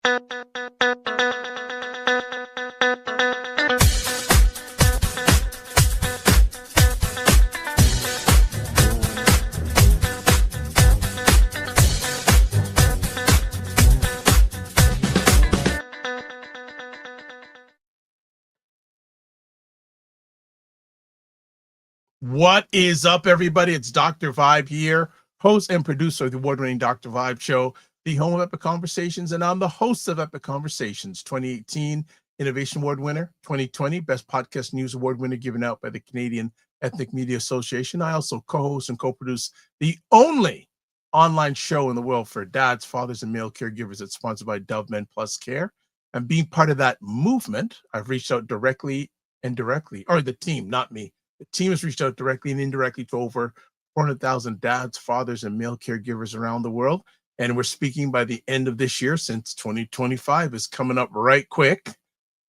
What is up, everybody? It's Dr. Vibe here, host and producer of the award-winning Dr. Vibe Show, the home of Epic Conversations, and I'm the host of Epic Conversations, 2018 Innovation Award winner, 2020 Best Podcast News Award winner given out by the Canadian Ethnic Media Association. I also co-host and co-produce the only online show in the world for dads, fathers, and male caregivers that's sponsored by Dove Men Plus Care. And being part of that movement, I've reached out directly and directly, or the team, not me. The team has reached out directly and indirectly to over 400,000 dads, fathers, and male caregivers around the world. And we're speaking by the end of this year, since 2025 is coming up right quick.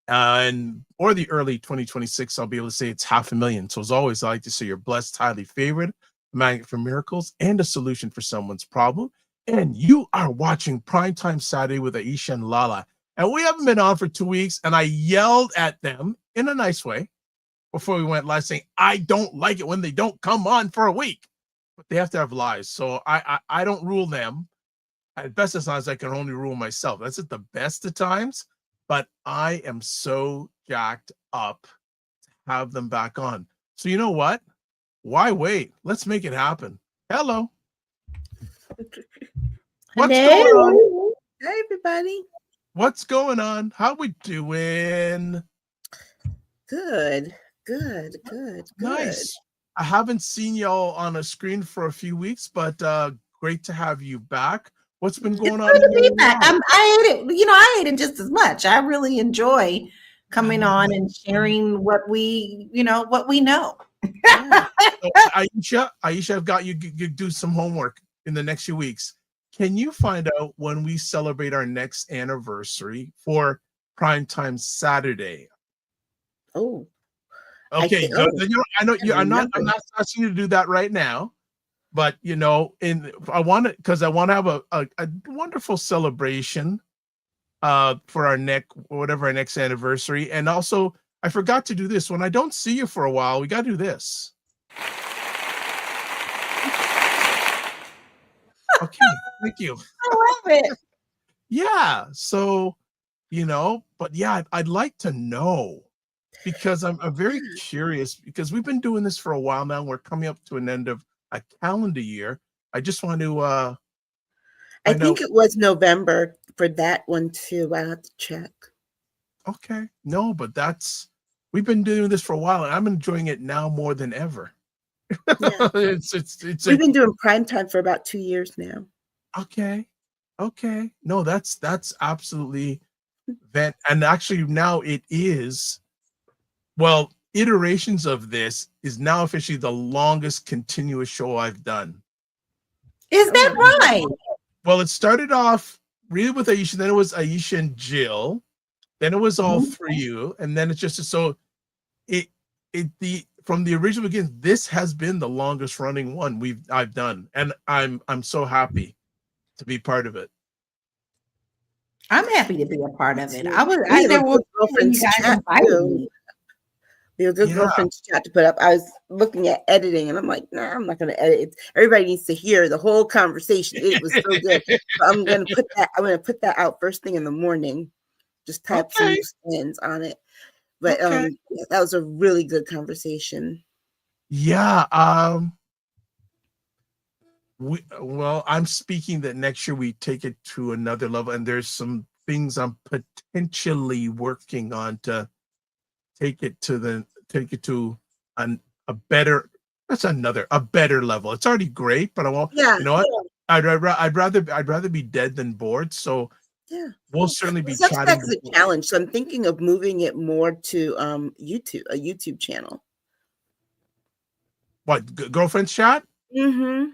Or the early 2026, I'll be able to say it's 500,000. So as always, I like to say you're blessed, highly favored, a magnet for miracles, and a solution for someone's problem. And you are watching Primetime Saturday with Aisha and Lala. And we haven't been on for 2 weeks, and I yelled at them in a nice way before we went live, saying I don't like it when they don't come on for a week, but they have to have lives. So I don't rule them. At best of times, I can only rule myself. That's at the best of times, but I am so jacked up to have them back on. So you know what? Why wait? Let's make it happen. Hello. What's going on? Hey, everybody. What's going on? How we doing? Good. Nice. I haven't seen y'all on a screen for a few weeks, but great to have you back. What's been going on? Good to be back. I ate it. I ate it just as much. I really enjoy coming on and sharing what we know. Yeah. So, Aisha, I've got you do some homework in the next few weeks. Can you find out when we celebrate our next anniversary for Primetime Saturday? Oh. Okay, good. I know you. I'm not asking you to do that right now, but I want to have a wonderful celebration for our next anniversary. And also, I forgot to do this. When I don't see you for a while, we got to do this. Okay, thank you. I love it. Yeah. So, but yeah, I'd like to know. Because I'm very curious, because we've been doing this for a while now. We're coming up to an end of a calendar year. I just want to I think it was November for that one too. I have to check. Okay. No, but we've been doing this for a while, and I'm enjoying it now more than ever. Yeah. We've been doing Primetime for about 2 years now. Okay. No, that's absolutely that. And actually now it is. Well, iterations of this is now officially the longest continuous show I've done. Is that right? Well, it started off really with Aisha, then it was Aisha and Jill, then it was all three of you, and then it's just so from the original beginning, this has been the longest running one I've done, and I'm so happy to be part of it. I'm happy to be a part of it. I there were girlfriends chat too. There was a girlfriend's chat to put up. I was looking at editing, and I'm like, nah, I'm not going to edit it. Everybody needs to hear the whole conversation. It was so good. So I'm going to put that out first thing in the morning. Just type some spins on it. But that was a really good conversation. Yeah. I'm speaking that next year we take it to another level, and there's some things I'm potentially working on to take it to a better level. It's already great, but I won't. Yeah. You know what? I'd rather be dead than bored. So yeah, we'll certainly be chatting. That's a before. challenge. So I'm thinking of moving it more to YouTube, a YouTube channel. What, girlfriend's chat? Mm-hmm.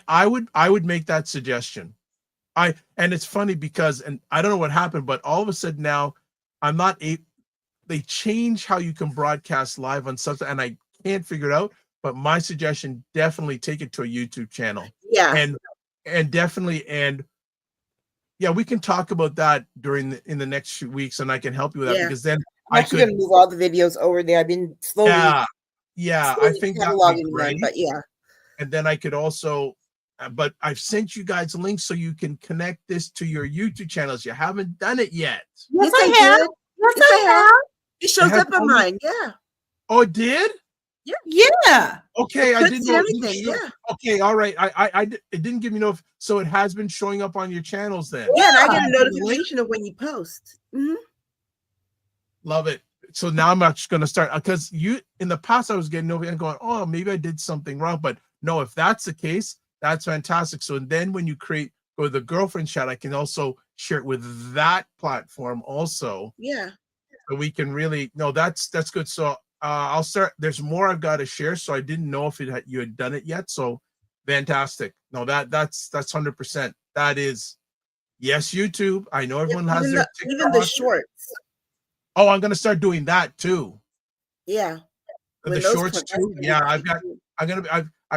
I would make that suggestion. And it's funny because, and I don't know what happened, but all of a sudden now I'm not they change how you can broadcast live on something, and I can't figure it out. But my suggestion, definitely take it to a YouTube channel. Yeah. And definitely, and Yeah, we can talk about that in the next few weeks, and I can help you with that because then I'm actually going to move all the videos over there. I've been slowly I think that would be cataloging great. them, but and then I could also, but I've sent you guys links so you can connect this to your YouTube channels. You haven't done it yet. Yes, I have. Yes, I have. It shows up on mine. Yeah. Oh, it did? Yeah. Okay, I didn't know everything. Yeah. Okay, all right. It didn't give me no. So it has been showing up on your channels then. Yeah, and I get a notification of when you post. Mm-hmm. Love it. So now I'm actually going to start because in the past I was getting over and going, oh, maybe I did something wrong. But no, if that's the case, that's fantastic. So then when you go to the girlfriend chat, I can also share it with that platform also. Yeah. So we can really that's good. So I'll start. There's more I've got to share. So I didn't know if you had done it yet. So fantastic. No, that's 100%. That is yes, YouTube. I know everyone has their TikTok. Even the shorts. Oh, I'm gonna start doing that too. Yeah. The shorts too. Yeah, I've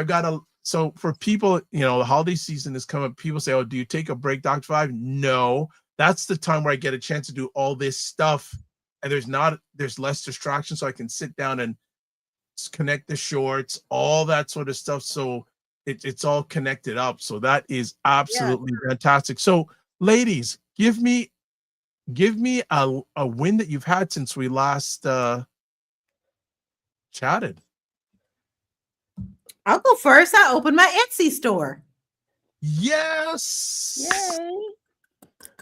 got a. So for people, the holiday season is coming. People say, "Oh, do you take a break, Dr. Vibe?" No, that's the time where I get a chance to do all this stuff, and there's less distraction, so I can sit down and connect the shorts, all that sort of stuff. So it's all connected up. So that is absolutely fantastic. So, ladies, give me a win that you've had since we last chatted. I'll go first. I opened my Etsy store. Yes. Yay.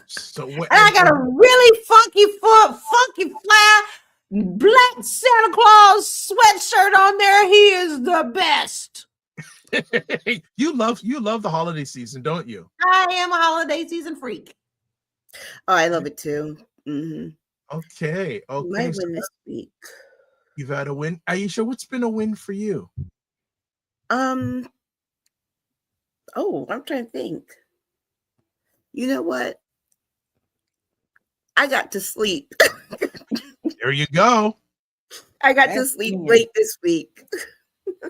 So and I got a really funky fly black Santa Claus sweatshirt on there. He is the best. You love the holiday season, don't you? I am a holiday season freak. Oh, I love it too. Mm-hmm. Okay. My win this week. You've had a win, Aisha. What's been a win for you? Oh, I'm trying to think. You know what? I got to sleep. There you go. I got to sleep late this week.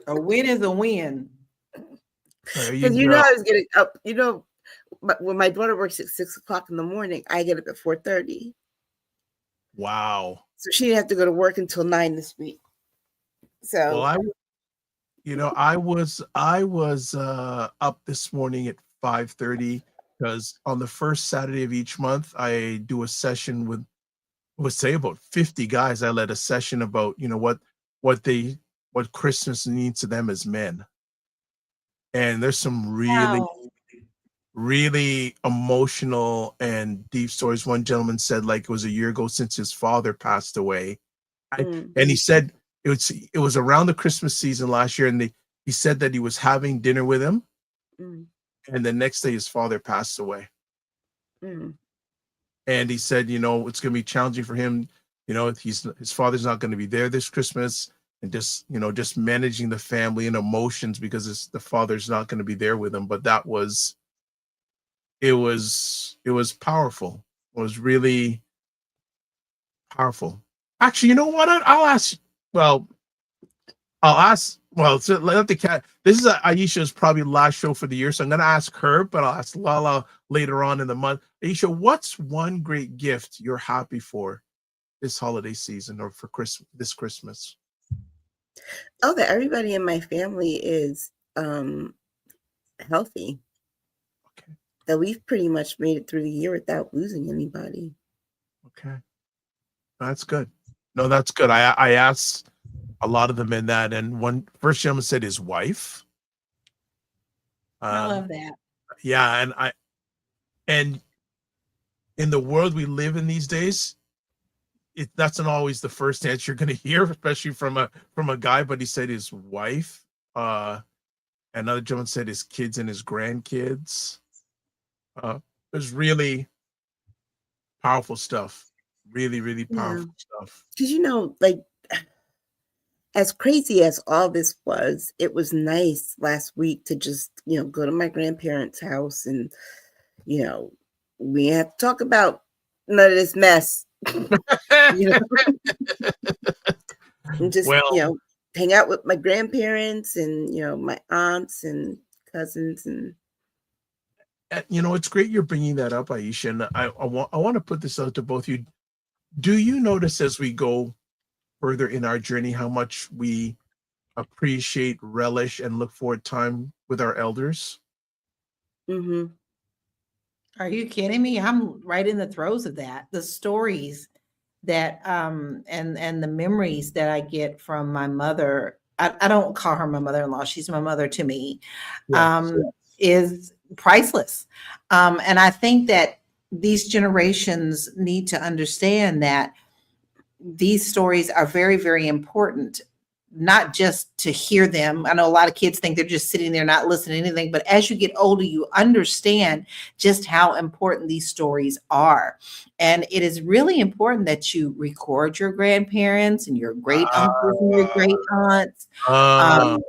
A win is a win. Because I was getting up. When my daughter works at 6 o'clock in the morning, I get up at 4:30. Wow. So she didn't have to go to work until 9 this week. So I was up this morning at 5:30 because on the first Saturday of each month I do a session with, let's say, about 50 guys. I led a session about what Christmas means to them as men, and there's some really emotional and deep stories. One gentleman said it was a year ago since his father passed away, and he said it was around the Christmas season last year, and he said that he was having dinner with him, and the next day his father passed away. And he said, it's going to be challenging for him. His father's not going to be there this Christmas, and just managing the family and emotions because the father's not going to be there with him. But it was powerful. It was really powerful. Actually, you know what? I'll ask. Well, so let the cat. This is Aisha's probably last show for the year, so I'm going to ask her, but I'll ask Lala later on in the month. Aisha, what's one great gift you're happy for this holiday season or for this Christmas? Oh, that everybody in my family is healthy. Okay. That we've pretty much made it through the year without losing anybody. Okay. That's good. No, that's good. I asked a lot of them in that, and one first gentleman said his wife. I love that. Yeah, and in the world we live in these days, that's not always the first answer you're going to hear, especially from a guy. But he said his wife. Another gentleman said his kids and his grandkids. It was really powerful stuff. Really, really powerful stuff. Because as crazy as all this was, it was nice last week to just, go to my grandparents' house and, we have to talk about none of this mess. And just, hang out with my grandparents and, my aunts and cousins. It's great you're bringing that up, Aisha. And I want to put this out to both of you. Do you notice as we go further in our journey how much we appreciate, relish, and look forward time with our elders? Mm-hmm. Are you kidding me? I'm right in the throes of that. The stories that and the memories that I get from my mother. I don't call her my mother-in-law. She's my mother to me. Yes. Is priceless. And I think that these generations need to understand that these stories are very, very important, not just to hear them. I know a lot of kids think they're just sitting there not listening to anything, but as you get older, you understand just how important these stories are. And it is really important that you record your grandparents and your great uncles and your great aunts. And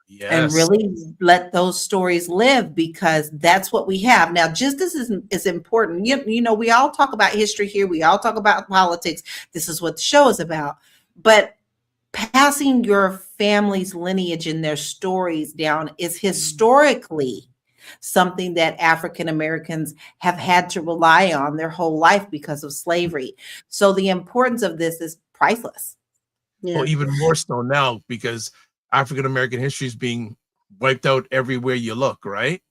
Yes. really let those stories live, because that's what we have now. Just as is important. We all talk about history here. We all talk about politics. This is what the show is about. But passing your family's lineage and their stories down is historically something that African Americans have had to rely on their whole life because of slavery. So the importance of this is priceless. Yeah. Well, even more so now because African American history is being wiped out everywhere you look, right?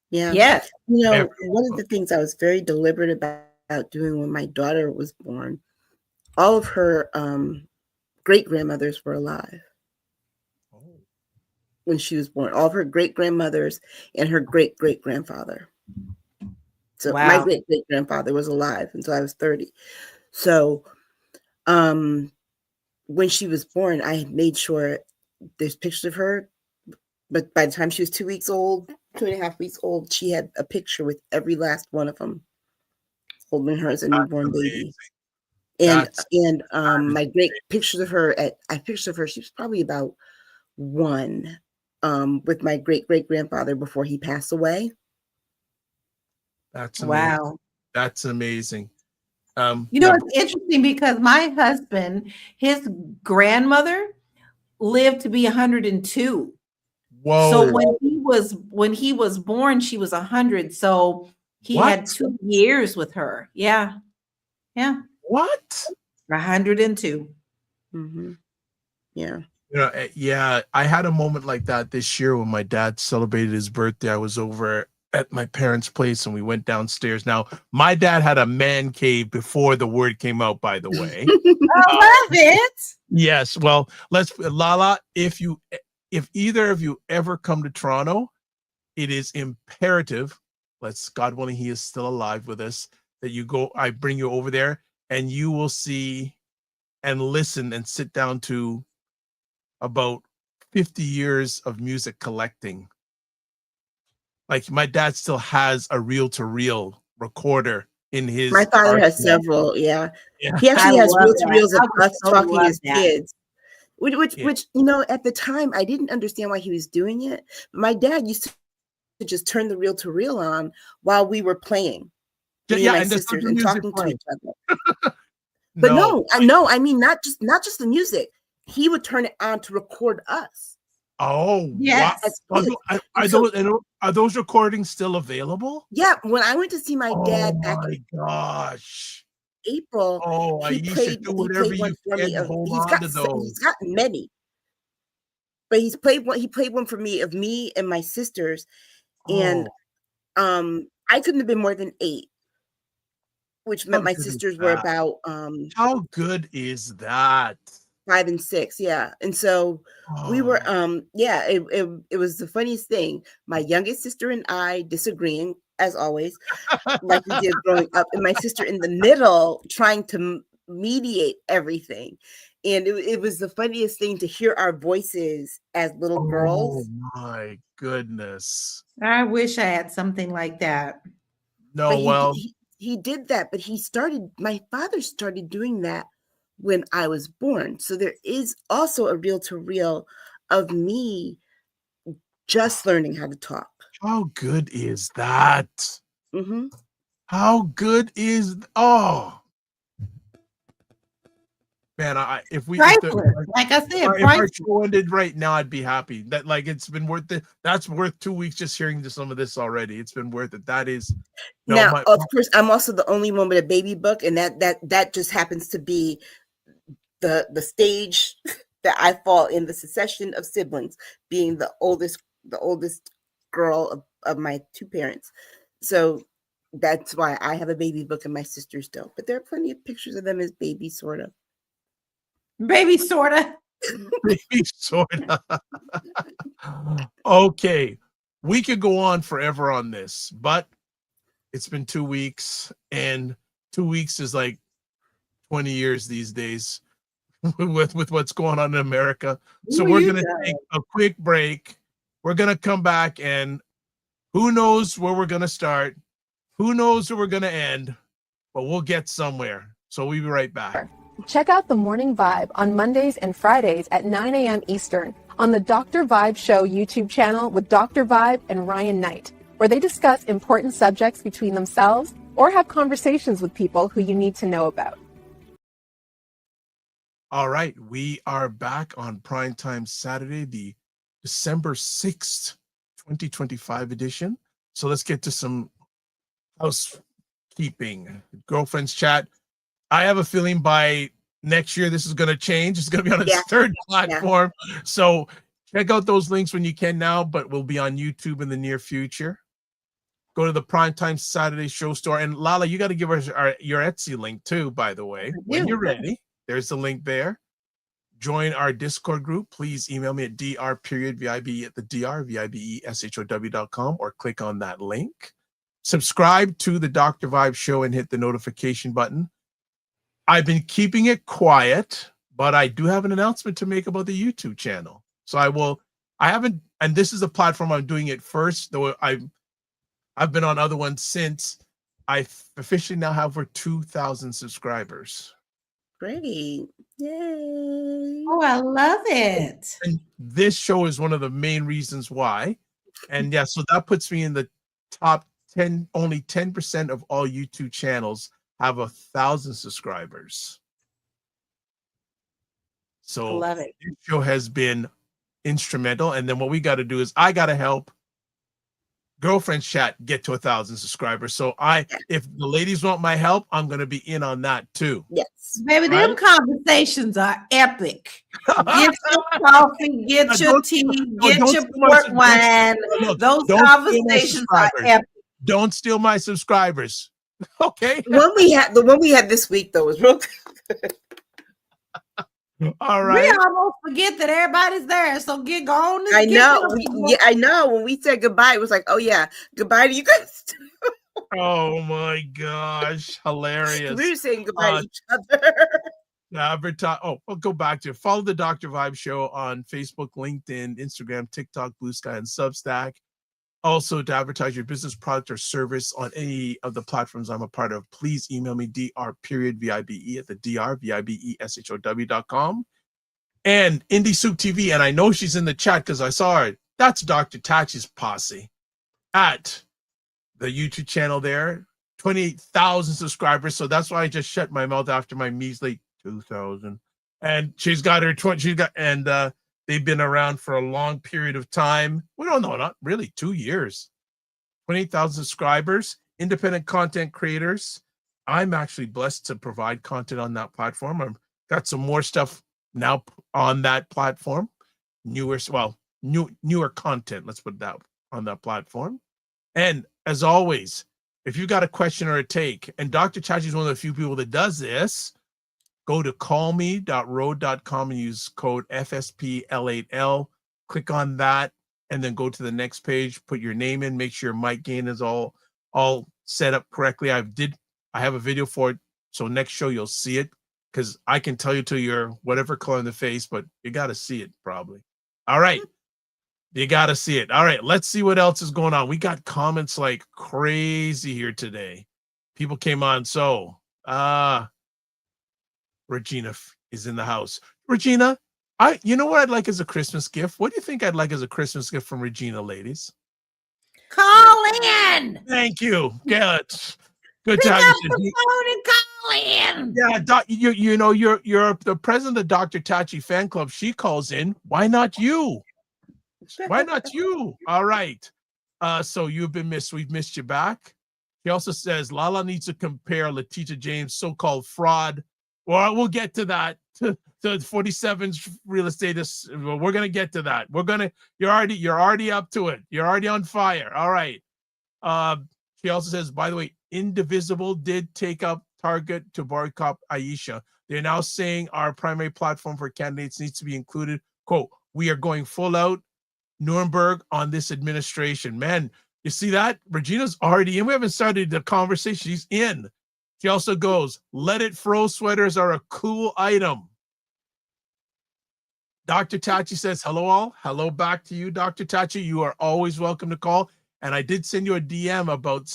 Yeah. Yes. One of the things I was very deliberate about doing when my daughter was born, all of her great grandmothers were alive when she was born. All of her great grandmothers and her great great grandfather. So my great great grandfather was alive until I was 30. So when she was born, I had made sure there's pictures of her. But by the time she was 2 weeks old, 2.5 weeks old, she had a picture with every last one of them holding her as a newborn baby. And my great pictures of her she was probably about 1 with my great great grandfather before he passed away. That's amazing. Wow. That's amazing. It's interesting because my husband, his grandmother lived to be 102. Whoa. So when he was born, she was 100. So he had 2 years with her. Yeah. Yeah. What? 102. Mm-hmm. Yeah. Yeah, I had a moment like that this year when my dad celebrated his birthday. I was over at my parents' place and we went downstairs. Now, my dad had a man cave before the word came out, by the way. I love it. Yes. Well, Lala, if either of you ever come to Toronto, it is imperative, God willing, he is still alive with us, that I bring you over there and you will see and listen and sit down to about 50 years of music collecting. Like my dad still has a reel-to-reel recorder in his. My father has several. Yeah. He actually has reel-to-reels of us talking as kids. Which at the time I didn't understand why he was doing it. My dad used to just turn the reel-to-reel on while we were playing. Me and my sisters and talking to each other. But no, I mean not just the music. He would turn it on to record us. Oh, yes. Wow. Are those recordings still available? Yeah, when I went to see my dad back in April, he played one for me. He's gotten many. But he played one for me of me and my sisters. And I couldn't have been more than 8. Which meant my sisters were about how good is that? 5 and 6, yeah. And so we were it was the funniest thing. My youngest sister and I disagreeing as always, like we did growing up, and my sister in the middle trying to mediate everything. And it was the funniest thing to hear our voices as little girls. Oh my goodness. I wish I had something like that. No, he did that, but my father started doing that when I was born. So there is also a reel-to-reel of me just learning how to talk. How good is that? Mm-hmm. How good is Man, if Priceless. Like I said, if our show ended right now, I'd be happy. That like it's been worth it. That's worth 2 weeks just hearing some of this already. It's been worth it. That is now, of course, I'm also the only one with a baby book, and that just happens to be the stage that I fall in the succession of siblings, being the oldest girl of my two parents. So that's why I have a baby book and my sisters don't. But there are plenty of pictures of them as babies, sort of. Baby, sort of. Baby, sort of. Okay. We could go on forever on this, but it's been 2 weeks, and 2 weeks is like 20 years these days with what's going on in America. So we're going to take a quick break. We're going to come back, and who knows where we're going to start? Who knows where we're going to end? But we'll get somewhere. So we'll be right back. Check out The Morning Vibe on Mondays and Fridays at 9 a.m. Eastern on the Dr. Vibe Show YouTube channel with Dr. Vibe and Ryan Knight, where they discuss important subjects between themselves or have conversations with people who you need to know about. All right, we are back on Primetime Saturday, the December 6th, 2025 edition. So let's get to some housekeeping. Girlfriends chat. I have a feeling by next year this is going to change. It's going to be on a third platform. Yeah. So check out those links when you can now, but we'll be on YouTube in the near future. Go to the Primetime Saturday show store. And Lala, you got to give us your Etsy link too, by the way. When you're ready, there's the link there. Join our Discord group. Please email me at dr.vibe@thedrvibeshow.com or click on that link. Subscribe to the Dr. Vibe Show and hit the notification button. I've been keeping it quiet, but I do have an announcement to make about the YouTube channel. So I haven't, and this is a platform I'm doing it first, though I've been on other ones since. I officially now have over 2,000 subscribers. Great. Yay. Oh, I love it. And this show is one of the main reasons why. And yeah, so that puts me in the top 10, only 10% of all YouTube channels have 1,000 subscribers. So I love it. This show has been instrumental. And then what we got to do is I got to help Girlfriends Chat get to 1,000 subscribers. So if the ladies want my help, I'm going to be in on that too. Yes. Baby, them conversations are epic. Get your coffee, get your tea, get your port wine. Those conversations are epic. Don't steal my subscribers. Okay. The one we had this week though was real good. All right. We almost forget that everybody's there, so get going. I know. I know. When we said goodbye, it was like, oh yeah, goodbye to you guys. Oh my gosh, hilarious. We were saying goodbye to each other. I'll go back to it. Follow the Dr. Vibe Show on Facebook, LinkedIn, Instagram, TikTok, Blue Sky, and Substack. Also, to advertise your business product or service on any of the platforms I'm a part of, please email me dr.vibe@thedrvibeshow.com. And Indie Soup TV, and I know she's in the chat because I saw her. That's Dr. Tachi's posse at the YouTube channel there. 28,000 subscribers. So that's why I just shut my mouth after my measly 2,000. And she's got her 20. They've been around for a long period of time. We don't know, not really 2 years. 28,000 subscribers, independent content creators. I'm actually blessed to provide content on that platform. I've got some more stuff now on that platform. Newer content, let's put that on that platform. And as always, if you've got a question or a take, and Dr. Chachi is one of the few people that does this, go to callme.road.com and use code FSPL8L. Click on that and then go to the next page. Put your name in. Make sure your mic gain is all set up correctly. I have a video for it, so next show you'll see it because I can tell you till you're whatever color in the face, but you got to see it probably. All right. You got to see it. All right. Let's see what else is going on. We got comments like crazy here today. People came on. So, Regina is in the house. Regina, you know what I'd like as a Christmas gift? What do you think I'd like as a Christmas gift from Regina, ladies? Call in. Thank you. Yeah, good Pick to have up you. the phone and call Yeah, you know, you're the president of Dr. Tachi fan club. She calls in. Why not you? Why not you? All right. So you've been missed. We've missed you back. He also says Lala needs to compare Letitia James' so-called fraud. Well, we'll get to that. To 47's real estate. We're gonna get to that. You're already up to it. You're already on fire. All right. She also says, by the way, Indivisible did take up target to boycott Aisha. They're now saying our primary platform for candidates needs to be included. Quote, we are going full out Nuremberg on this administration. Man, you see that? Regina's already in. We haven't started the conversation. She's in. She also goes, let it fro sweaters are a cool item. Dr. Tachi says, hello all. Hello back to you, Dr. Tachi. You are always welcome to call. And I did send you a DM about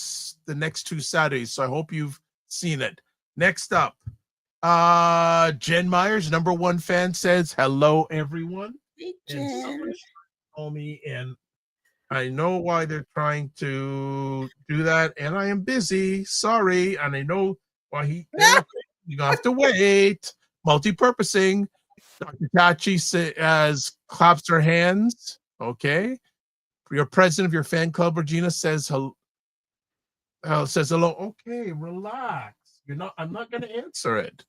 the next 2 Saturdays, so I hope you've seen it. Next up, Jen Myers, #1 fan, says, hello, everyone. Hey, And Jen. someone call me, and I know why they're trying to do that, and I am busy. Sorry, and I know why you have to wait. Multi-purposing. Dr. Tachi says, claps her hands. Okay. Your president of your fan club, Regina, says hello. Says hello. Okay, relax. I'm not going to answer it.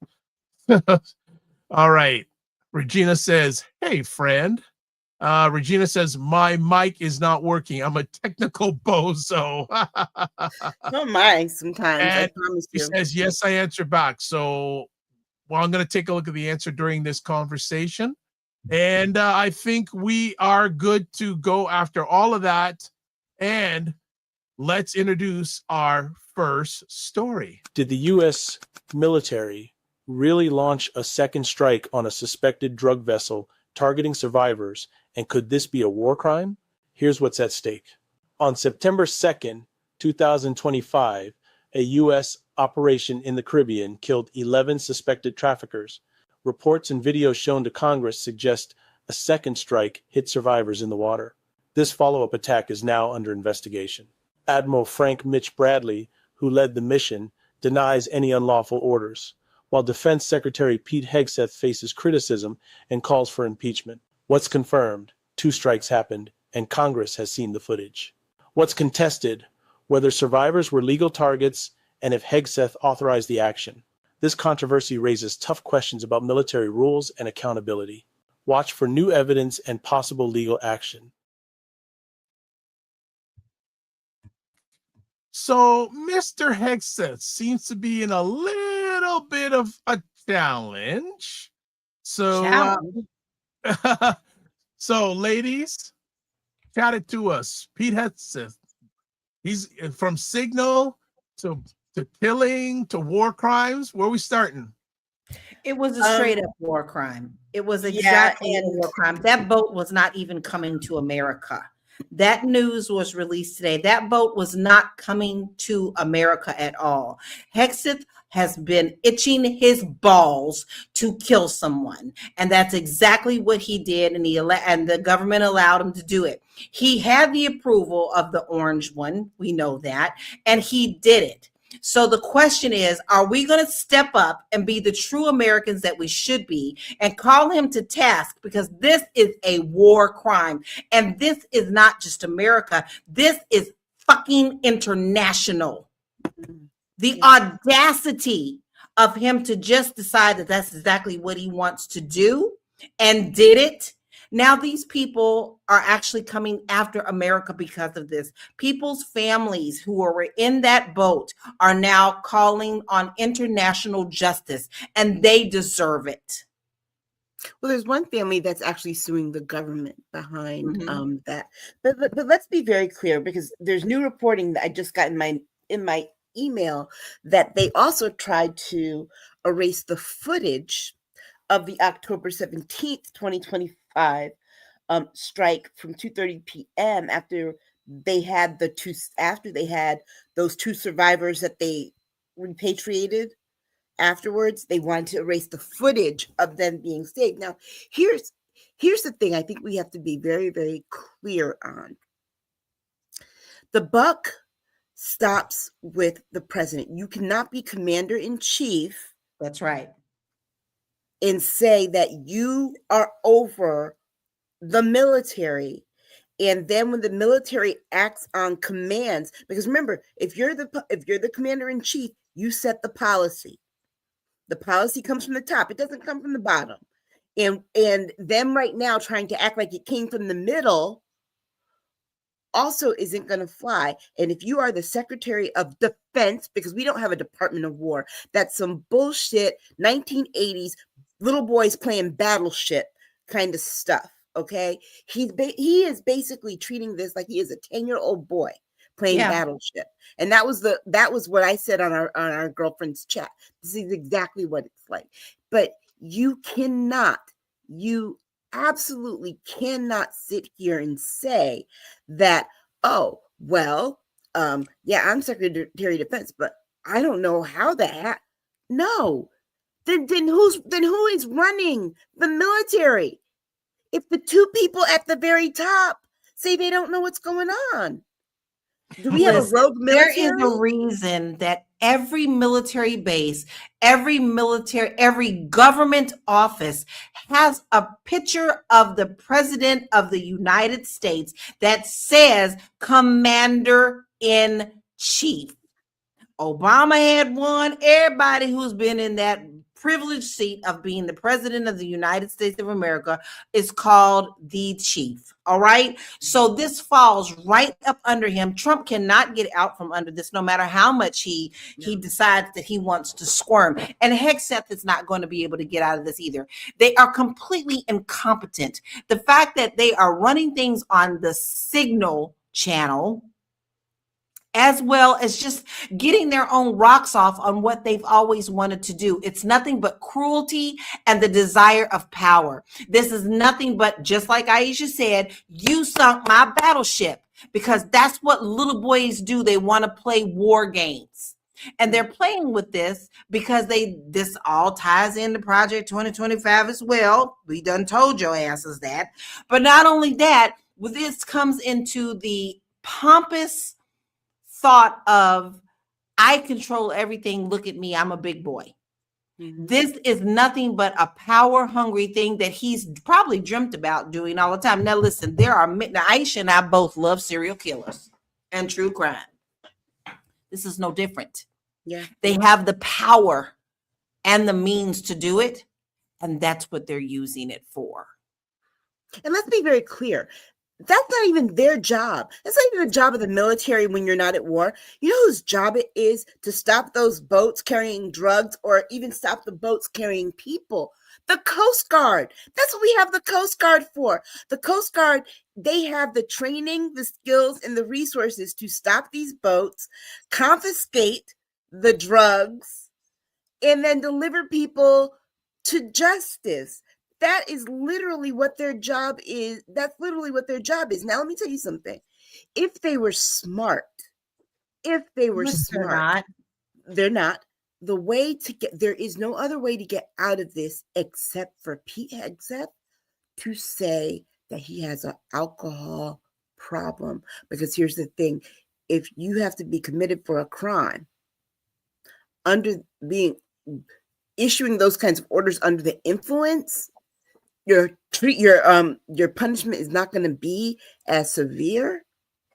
All right. Regina says, hey, friend. Regina says, my mic is not working. I'm a technical bozo. So am I sometimes. I And promise she you. says, yes, I answer back. So, well, I'm going to take a look at the answer during this conversation. And I think we are good to go after all of that. And let's introduce our first story. Did the U.S. military really launch a second strike on a suspected drug vessel targeting survivors, and could this be a war crime? Here's what's at stake. On September 2nd, 2025, a U.S. operation in the Caribbean killed 11 suspected traffickers. Reports and videos shown to Congress suggest a second strike hit survivors in the water. This follow-up attack is now under investigation. Admiral Frank Mitch Bradley, who led the mission, denies any unlawful orders, while Defense Secretary Pete Hegseth faces criticism and calls for impeachment. What's confirmed? 2 strikes happened, and Congress has seen the footage. What's contested? Whether survivors were legal targets and if Hegseth authorized the action. This controversy raises tough questions about military rules and accountability. Watch for new evidence and possible legal action. So Mr. Hegseth seems to be in a little bit of a challenge. So, so ladies, chat it to us. Pete Hegseth, he's from signal to killing to war crimes. Where are we starting? It was a straight up war crime. It was exactly a war crime. That boat was not even coming to America. That news was released today. That boat was not coming to America at all. Hegseth has been itching his balls to kill someone, and that's exactly what he did. And the government allowed him to do it. He had the approval of the orange one. We know that, and he did it. So the question is, are we going to step up and be the true Americans that we should be and call him to task? Because this is a war crime. And this is not just America. This is fucking international. The audacity of him to just decide that that's exactly what he wants to do and did it. Now these people are actually coming after America because of this. People's families who were in that boat are now calling on international justice, and they deserve it. Well, there's one family that's actually suing the government behind that. But let's be very clear, because there's new reporting that I just got in my email that they also tried to erase the footage of the October 17th, 2025 strike from 2:30 p.m. after they had those 2 survivors that they repatriated. Afterwards, they wanted to erase the footage of them being saved. Now, here's the thing I think we have to be very, very clear on. The buck stops with the president. You cannot be commander in chief. That's right. And say that you are over the military. And then when the military acts on commands, because remember, if you're the commander in chief, you set the policy. The policy comes from the top. It doesn't come from the bottom. And them right now trying to act like it came from the middle also isn't going to fly. And if you are the Secretary of Defense, because we don't have a Department of War, that's some bullshit 1980s little boys playing Battleship kind of stuff. Okay, he is basically treating this like he is a 10-year-old boy playing Battleship, and that was what I said on our girlfriend's chat. This is exactly what it's like. But you absolutely cannot sit here and say that, oh, well, yeah, I'm Secretary of Defense, but I don't know how that. No, then who is running the military? If the two people at the very top say they don't know what's going on, do we have a rogue military? There is a reason that every military base, every government office has a picture of the president of the United States that says Commander in Chief. Obama had one. Everybody who's been in that privileged seat of being the president of the United States of America is called the chief. All right. So this falls right up under him. Trump cannot get out from under this, no matter how much he decides that he wants to squirm. And Hegseth is not going to be able to get out of this either. They are completely incompetent. The fact that they are running things on the Signal channel, as well as just getting their own rocks off on what they've always wanted to do. It's nothing but cruelty and the desire of power. This is nothing but, just like Aisha said, you sunk my battleship, because that's what little boys do. They want to play war games. And they're playing with this because this all ties into Project 2025 as well. We done told your asses that. But not only that, this comes into the pompous thought of, I control everything. Look at me. I'm a big boy. Mm-hmm. This is nothing but a power hungry thing that he's probably dreamt about doing all the time. Now, listen, Aisha and I both love serial killers and true crime. This is no different. Yeah. They have the power and the means to do it. And that's what they're using it for. And let's be very clear. That's not even their job. That's not even the job of the military when you're not at war. You know whose job it is to stop those boats carrying drugs, or even stop the boats carrying people? The Coast Guard. That's what we have the Coast Guard for. The Coast Guard, they have the training, the skills, and the resources to stop these boats, confiscate the drugs, and then deliver people to justice. That is literally what their job is. That's literally what their job is. Now, let me tell you something. If they were smart, they're not. The way to there is no other way to get out of this except for Pete Hegseth to say that he has an alcohol problem. Because here's the thing. If you have to be committed for a crime issuing those kinds of orders under the influence, your punishment is not going to be as severe.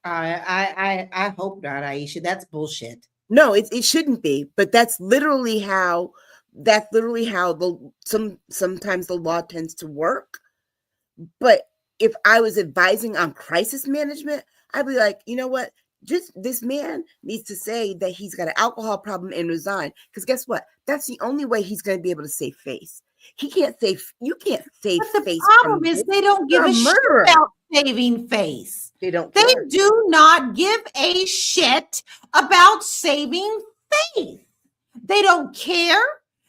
I hope not, Aisha. That's bullshit. No, it shouldn't be. But that's literally how sometimes the law tends to work. But if I was advising on crisis management, I'd be like, you know what? Just this man needs to say that he's got an alcohol problem and resign. Because guess what? That's the only way he's going to be able to save face. You can't save face. But the problem is they don't give a shit about saving face. They don't. They do not give a shit about saving face. They don't care.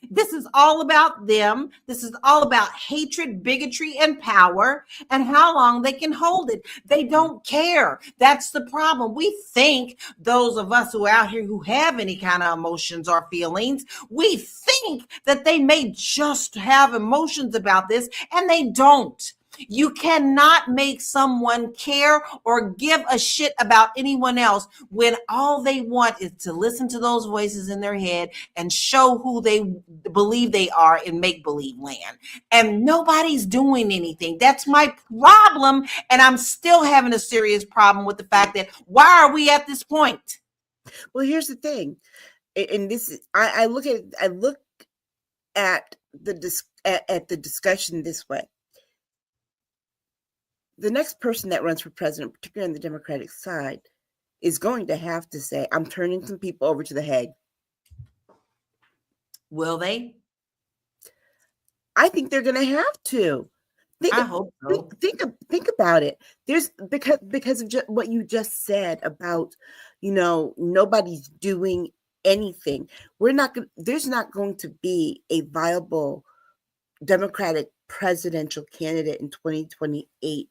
This is all about them. This is all about hatred, bigotry, and power, and how long they can hold it. They don't care. That's the problem. We think, those of us who are out here who have any kind of emotions or feelings, we think that they may just have emotions about this, and they don't. You cannot make someone care or give a shit about anyone else when all they want is to listen to those voices in their head and show who they believe they are in make-believe land. And nobody's doing anything. That's my problem. And I'm still having a serious problem with the fact that why are we at this point? Well, here's the thing. And this is, I look at the discussion this way. The next person that runs for president, particularly on the Democratic side, is going to have to say, I'm turning some people over to the Hague. Will they? I think they're going to have to. I hope so. Think about it. There's because of what you just said about, nobody's doing anything. There's not going to be a viable Democratic presidential candidate in 2028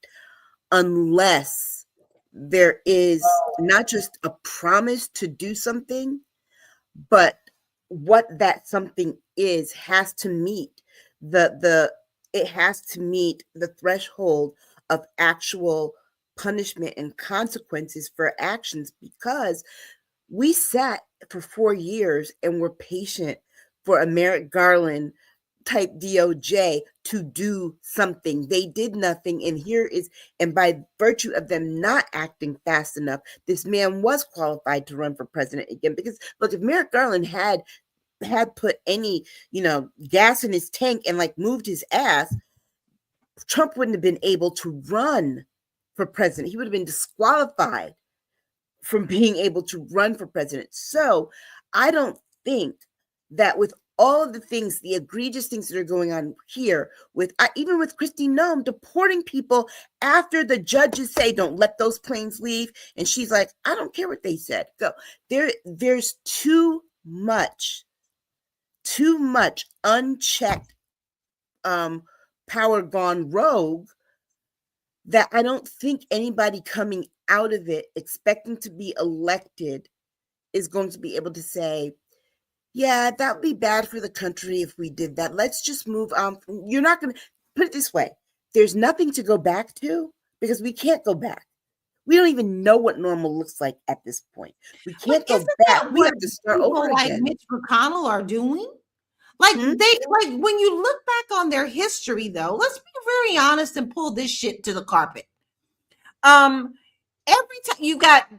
unless there is not just a promise to do something, but what that something is has to meet it has to meet the threshold of actual punishment and consequences for actions, because we sat for 4 years and were patient for a Merrick Garland type DOJ to do something. They did nothing. And by virtue of them not acting fast enough, this man was qualified to run for president again. Because look, if Merrick Garland had put any, gas in his tank and moved his ass, Trump wouldn't have been able to run for president. He would have been disqualified from being able to run for president. So I don't think that with all of the things, the egregious things that are going on here, even with Kristi Noem deporting people after the judges say, don't let those planes leave. And she's like, I don't care what they said. Go. There's too much unchecked power gone rogue that I don't think anybody coming out of it expecting to be elected is going to be able to say, yeah, that would be bad for the country if we did that. Let's just move on. You're not going to put it this way. There's nothing to go back to because we can't go back. We don't even know what normal looks like at this point. We can't go back. We have to start over again. Mitch McConnell are doing? When you look back on their history, though, let's be very honest and pull this shit to the carpet. Every time you've got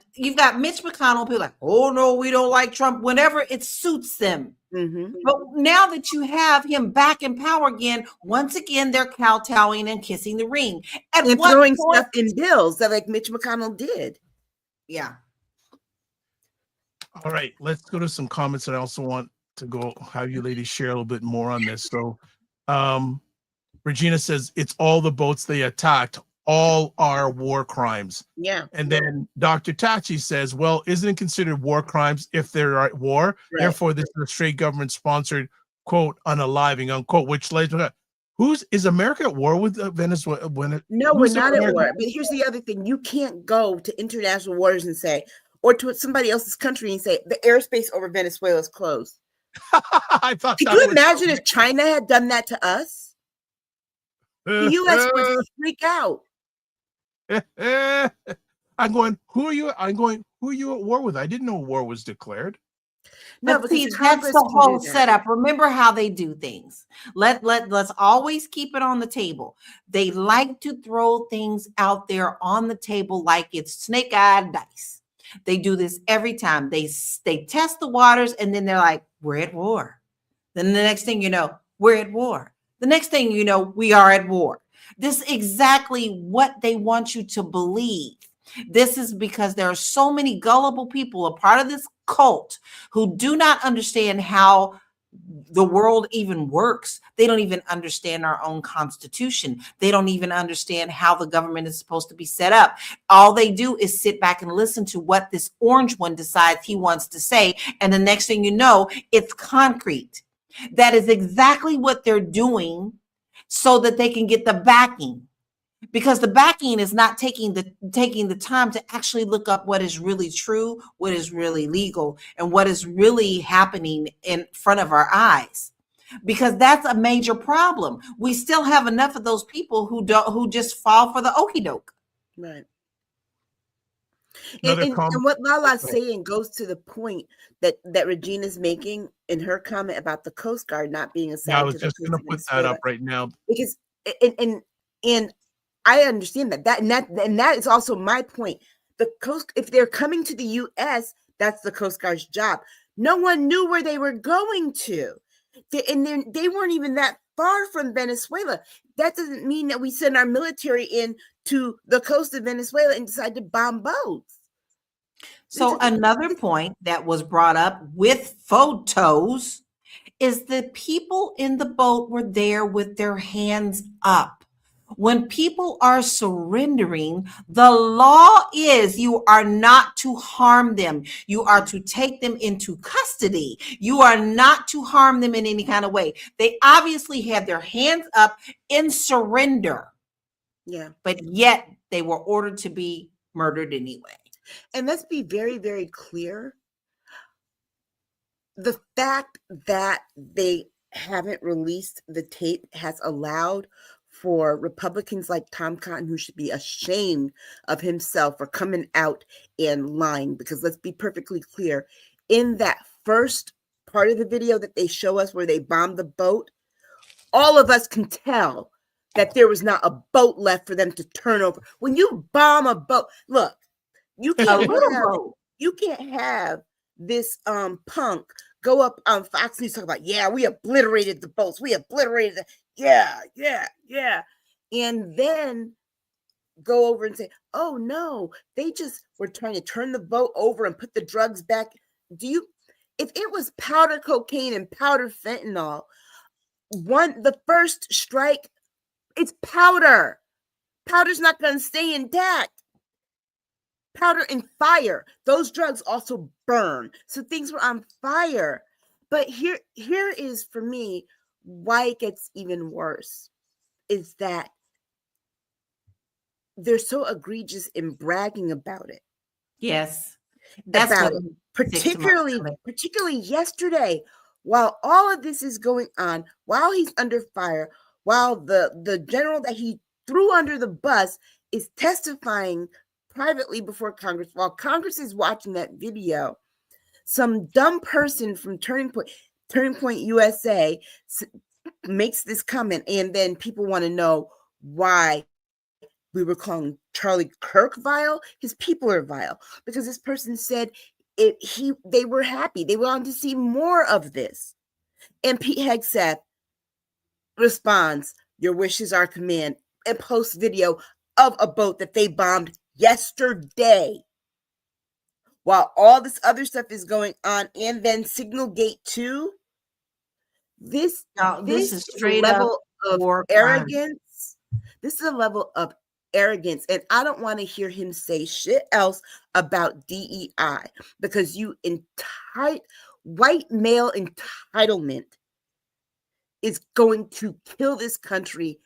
Mitch McConnell, people like, oh no, we don't like Trump, whenever it suits them. Mm-hmm. But now that you have him back in power again, once again, they're kowtowing and kissing the ring. And throwing stuff in bills that Mitch McConnell did. Yeah. All right, let's go to some comments. And I also want to have you ladies share a little bit more on this. So Regina says, it's all the boats they attacked. All are war crimes. Yeah. And then Dr. Tachi says, well, isn't it considered war crimes if they're at war? Right. Therefore, this is a straight government sponsored, quote, unaliving, unquote, which is America at war with Venezuela? No, we're not at war. But here's the other thing. You can't go to international waters and say, or to somebody else's country and say, the airspace over Venezuela is closed. I thought. Could you imagine if China had done that to us? The U.S. would freak out. I'm going, who are you at war with? I didn't know war was declared. No, but see, that's the whole setup. Remember how they do things. Let's always keep it on the table. They like to throw things out there on the table like it's snake-eyed dice. They do this every time. They test the waters and then they're like, we're at war. Then the next thing you know, we're at war. The next thing you know, we are at war. This is exactly what they want you to believe. This is because there are so many gullible people, a part of this cult, who do not understand how the world even works. They don't even understand our own constitution. They don't even understand how the government is supposed to be set up. All they do is sit back and listen to what this orange one decides he wants to say. And the next thing you know, it's concrete. That is exactly what they're doing so that they can get the backing. Because the backing is not taking the time to actually look up what is really true, what is really legal, and what is really happening in front of our eyes. because that's a major problem. We still have enough of those people who just fall for the okie doke. Right. Another And what Lala's saying goes to the point that Regina's making in her comment about the Coast Guard not being assigned. I was to the just going to put that up right now, because and I understand that and that is also my point. The coast, if they're coming to the U.S., that's the Coast Guard's job. No one knew where they were going to, they weren't even that far from Venezuela. That doesn't mean that we send our military in to the coast of Venezuela and decide to bomb boats. So another point that was brought up with photos is the people in the boat were there with their hands up. When people are surrendering, the law is you are not to harm them. You are to take them into custody. You are not to harm them in any kind of way. They obviously had their hands up in surrender. Yeah. But yet they were ordered to be murdered anyway. And let's be very, very clear. The fact that they haven't released the tape has allowed for Republicans like Tom Cotton, who should be ashamed of himself for coming out and lying. Because let's be perfectly clear, in that first part of the video that they show us where they bombed the boat, all of us can tell that there was not a boat left for them to turn over. When you bomb a boat, look, you can't have this punk go up on Fox News talk about, yeah, we obliterated the boats. We obliterated yeah. And then go over and say, oh no, they just were trying to turn the boat over and put the drugs back. If it was powder cocaine and powder fentanyl, the first strike, it's powder. Powder's not going to stay intact. Powder and fire, those drugs also burn. So things were on fire. But here is, for me, why it gets even worse, is that they're so egregious in bragging about it. Yes. That's about it. Particularly yesterday, while all of this is going on, while he's under fire, while the general that he threw under the bus is testifying privately before Congress, while Congress is watching that video, some dumb person from Turning Point USA makes this comment, and then people want to know why we were calling Charlie Kirk vile. His people are vile because this person said they were happy. They wanted to see more of this. And Pete Hegseth responds, "Your wishes are command," and posts video of a boat that they bombed yesterday. While all this other stuff is going on, and then Signalgate 2, this is straight level of arrogance. This is a level of arrogance, and I don't want to hear him say shit else about DEI, because white male entitlement is going to kill this country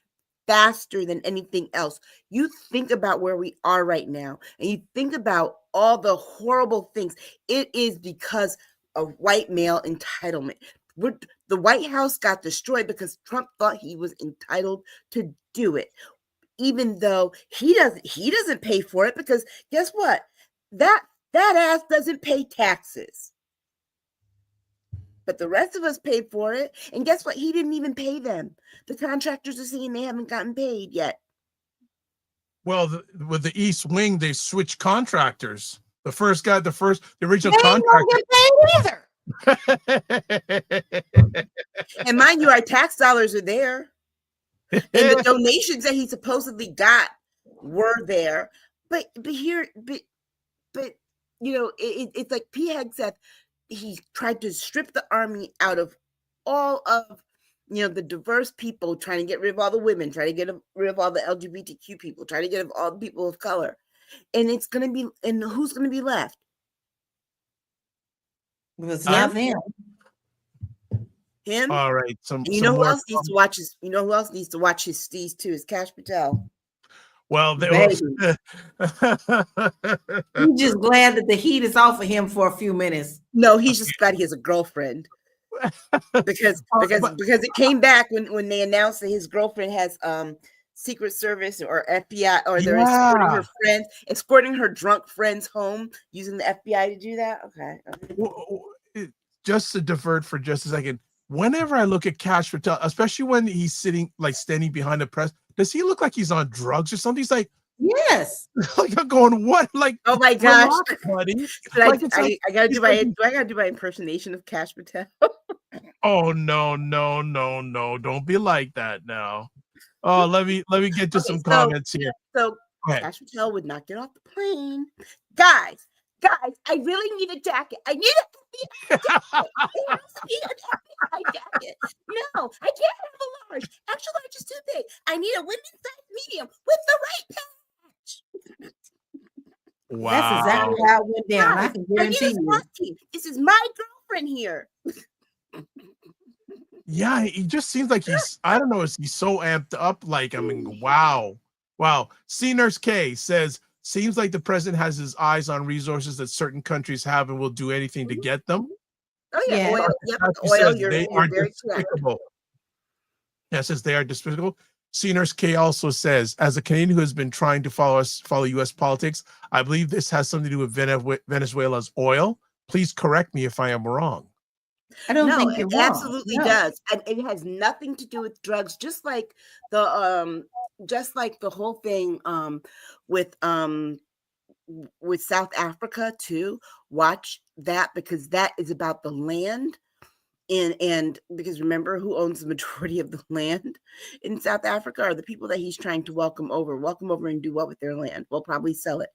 faster than anything else. You think about where we are right now, and you think about all the horrible things. It is because of white male entitlement. The White House got destroyed because Trump thought he was entitled to do it, even though he doesn't pay for it, because guess what? That ass doesn't pay taxes. But the rest of us paid for it. And guess what? He didn't even pay them. The contractors are saying they haven't gotten paid yet. Well, with the East Wing, they switched contractors. The original contractor didn't get paid either. And mind you, our tax dollars are there. And the donations that he supposedly got were there. But you know, it's like P. Hegseth. He tried to strip the army out of all of, the diverse people, trying to get rid of all the women, trying to get rid of all the LGBTQ people, trying to get rid of all the people of color. And who's going to be left? It's not them. Him. All right. Who else needs to watch his? Who else needs to watch his steez too? Is Cash Patel. Well, I'm just glad that the heat is off of him for a few minutes. No, he's just glad he has a girlfriend. because it came back when they announced that his girlfriend has Secret Service or FBI, or they're escorting her drunk friends home using the FBI to do that. Okay. Just to divert for just a second, whenever I look at Kash Patel, especially when he's standing behind the press, does he look like he's on drugs or something? He's like, yes. Like I'm going, what? Like, oh my gosh, buddy. I gotta do my impersonation of Kash Patel. Oh no, don't be like that now. Oh, let me get to some comments here. So Kash Patel would not get off the plane. Guys, I really need a jacket. I need a jacket. No, I can't have a large. Extra large is too big. I need a women's size medium with the right patch. Wow. That's exactly how it went down. I can guarantee you. This is my girlfriend here. Yeah, he just seems like I don't know, he's so amped up. Like, I mean, wow. C Nurse K says, seems like the president has his eyes on resources that certain countries have and will do anything to get them. Oh yeah, yeah. oil. Yep, oil. You're very despicable. Yeah, says they are despicable. C Nurse K also says, as a Canadian who has been trying to follow U.S. politics, I believe this has something to do with Venezuela's oil. Please correct me if I am wrong. I don't think you're wrong. Absolutely does, and it has nothing to do with drugs. Just like the whole thing with South Africa too. Watch that, because that is about the land, and because remember, who owns the majority of the land in South Africa are the people that he's trying to welcome over and do what with their land? Well, probably sell it.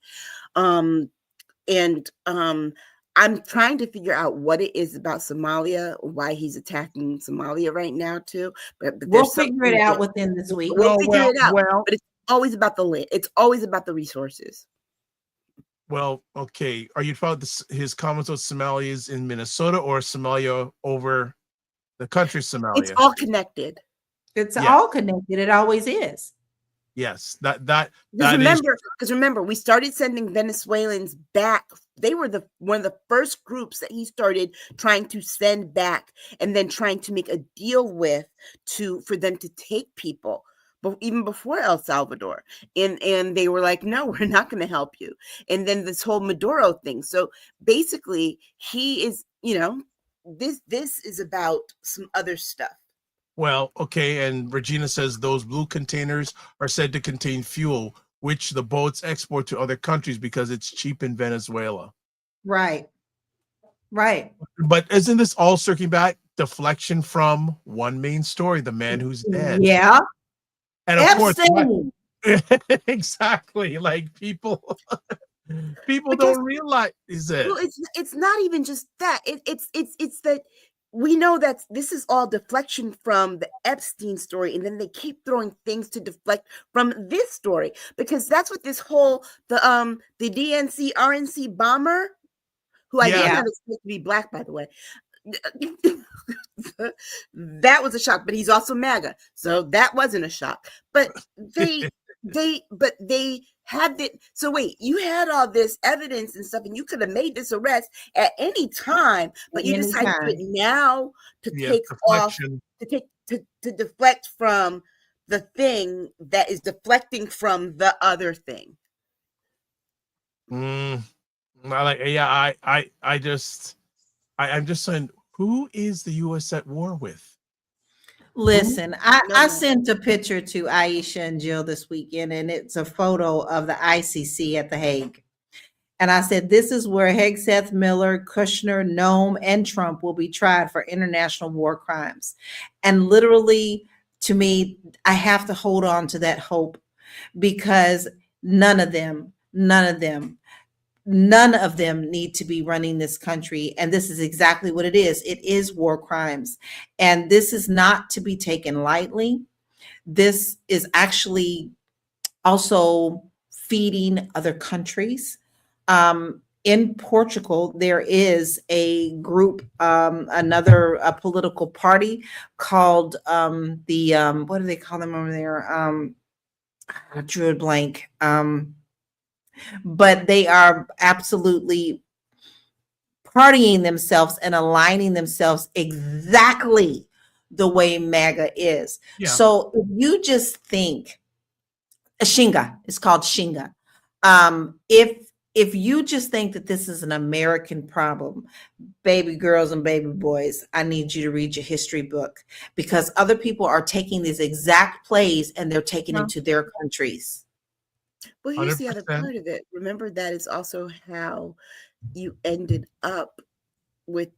I'm trying to figure out what it is about Somalia, why he's attacking Somalia right now too. But we'll figure it out within this week. We'll figure it out. But it's always about the land. It's always about the resources. Well, okay. Are you talking about his comments on Somalians in Minnesota or Somalia over the country Somalia? It's all connected. It's all connected. It always is. Yes, because remember, we started sending Venezuelans back. They were one of the first groups that he started trying to send back, and then trying to make a deal with for them to take people. But even before El Salvador, and they were like, no, we're not going to help you. And then this whole Maduro thing. So basically, he is, this is about some other stuff. Well, okay, and Regina says those blue containers are said to contain fuel, which the boats export to other countries because it's cheap in Venezuela. Right. But isn't this all circling back? Deflection from one main story, the man who's dead. Yeah. And of course, exactly, like people don't realize it. Well, it's not even just that. It's that we know that this is all deflection from the Epstein story, and then they keep throwing things to deflect from this story, because that's what this whole the DNC RNC bomber, who I did not expect to be black, by the way. That was a shock, but he's also MAGA, so that wasn't a shock. But they had it. So wait, you had all this evidence and stuff, and you could have made this arrest at any time, but you decided to do it now to take deflection. to deflect from the thing that is deflecting from the other thing. I'm just saying, who is the U.S. at war with? Listen, I sent a picture to Aisha and Jill this weekend, and it's a photo of the ICC at The Hague. And I said, this is where Hegseth, Miller, Kushner, Nome, and Trump will be tried for international war crimes. And literally, to me, I have to hold on to that hope, because none of them need to be running this country. And this is exactly what it is. It is war crimes. And this is not to be taken lightly. This is actually also feeding other countries. In Portugal, there is a group, a political party called what do they call them over there? I drew a blank. But they are absolutely partying themselves and aligning themselves exactly the way MAGA is. Yeah. So if you just think, Shinga, it's called Shinga. If you just think that this is an American problem, baby girls and baby boys, I need you to read your history book, because other people are taking these exact plays and they're taking them to their countries. Well, here's the other 100%. part of it. Remember, that is also how you ended up with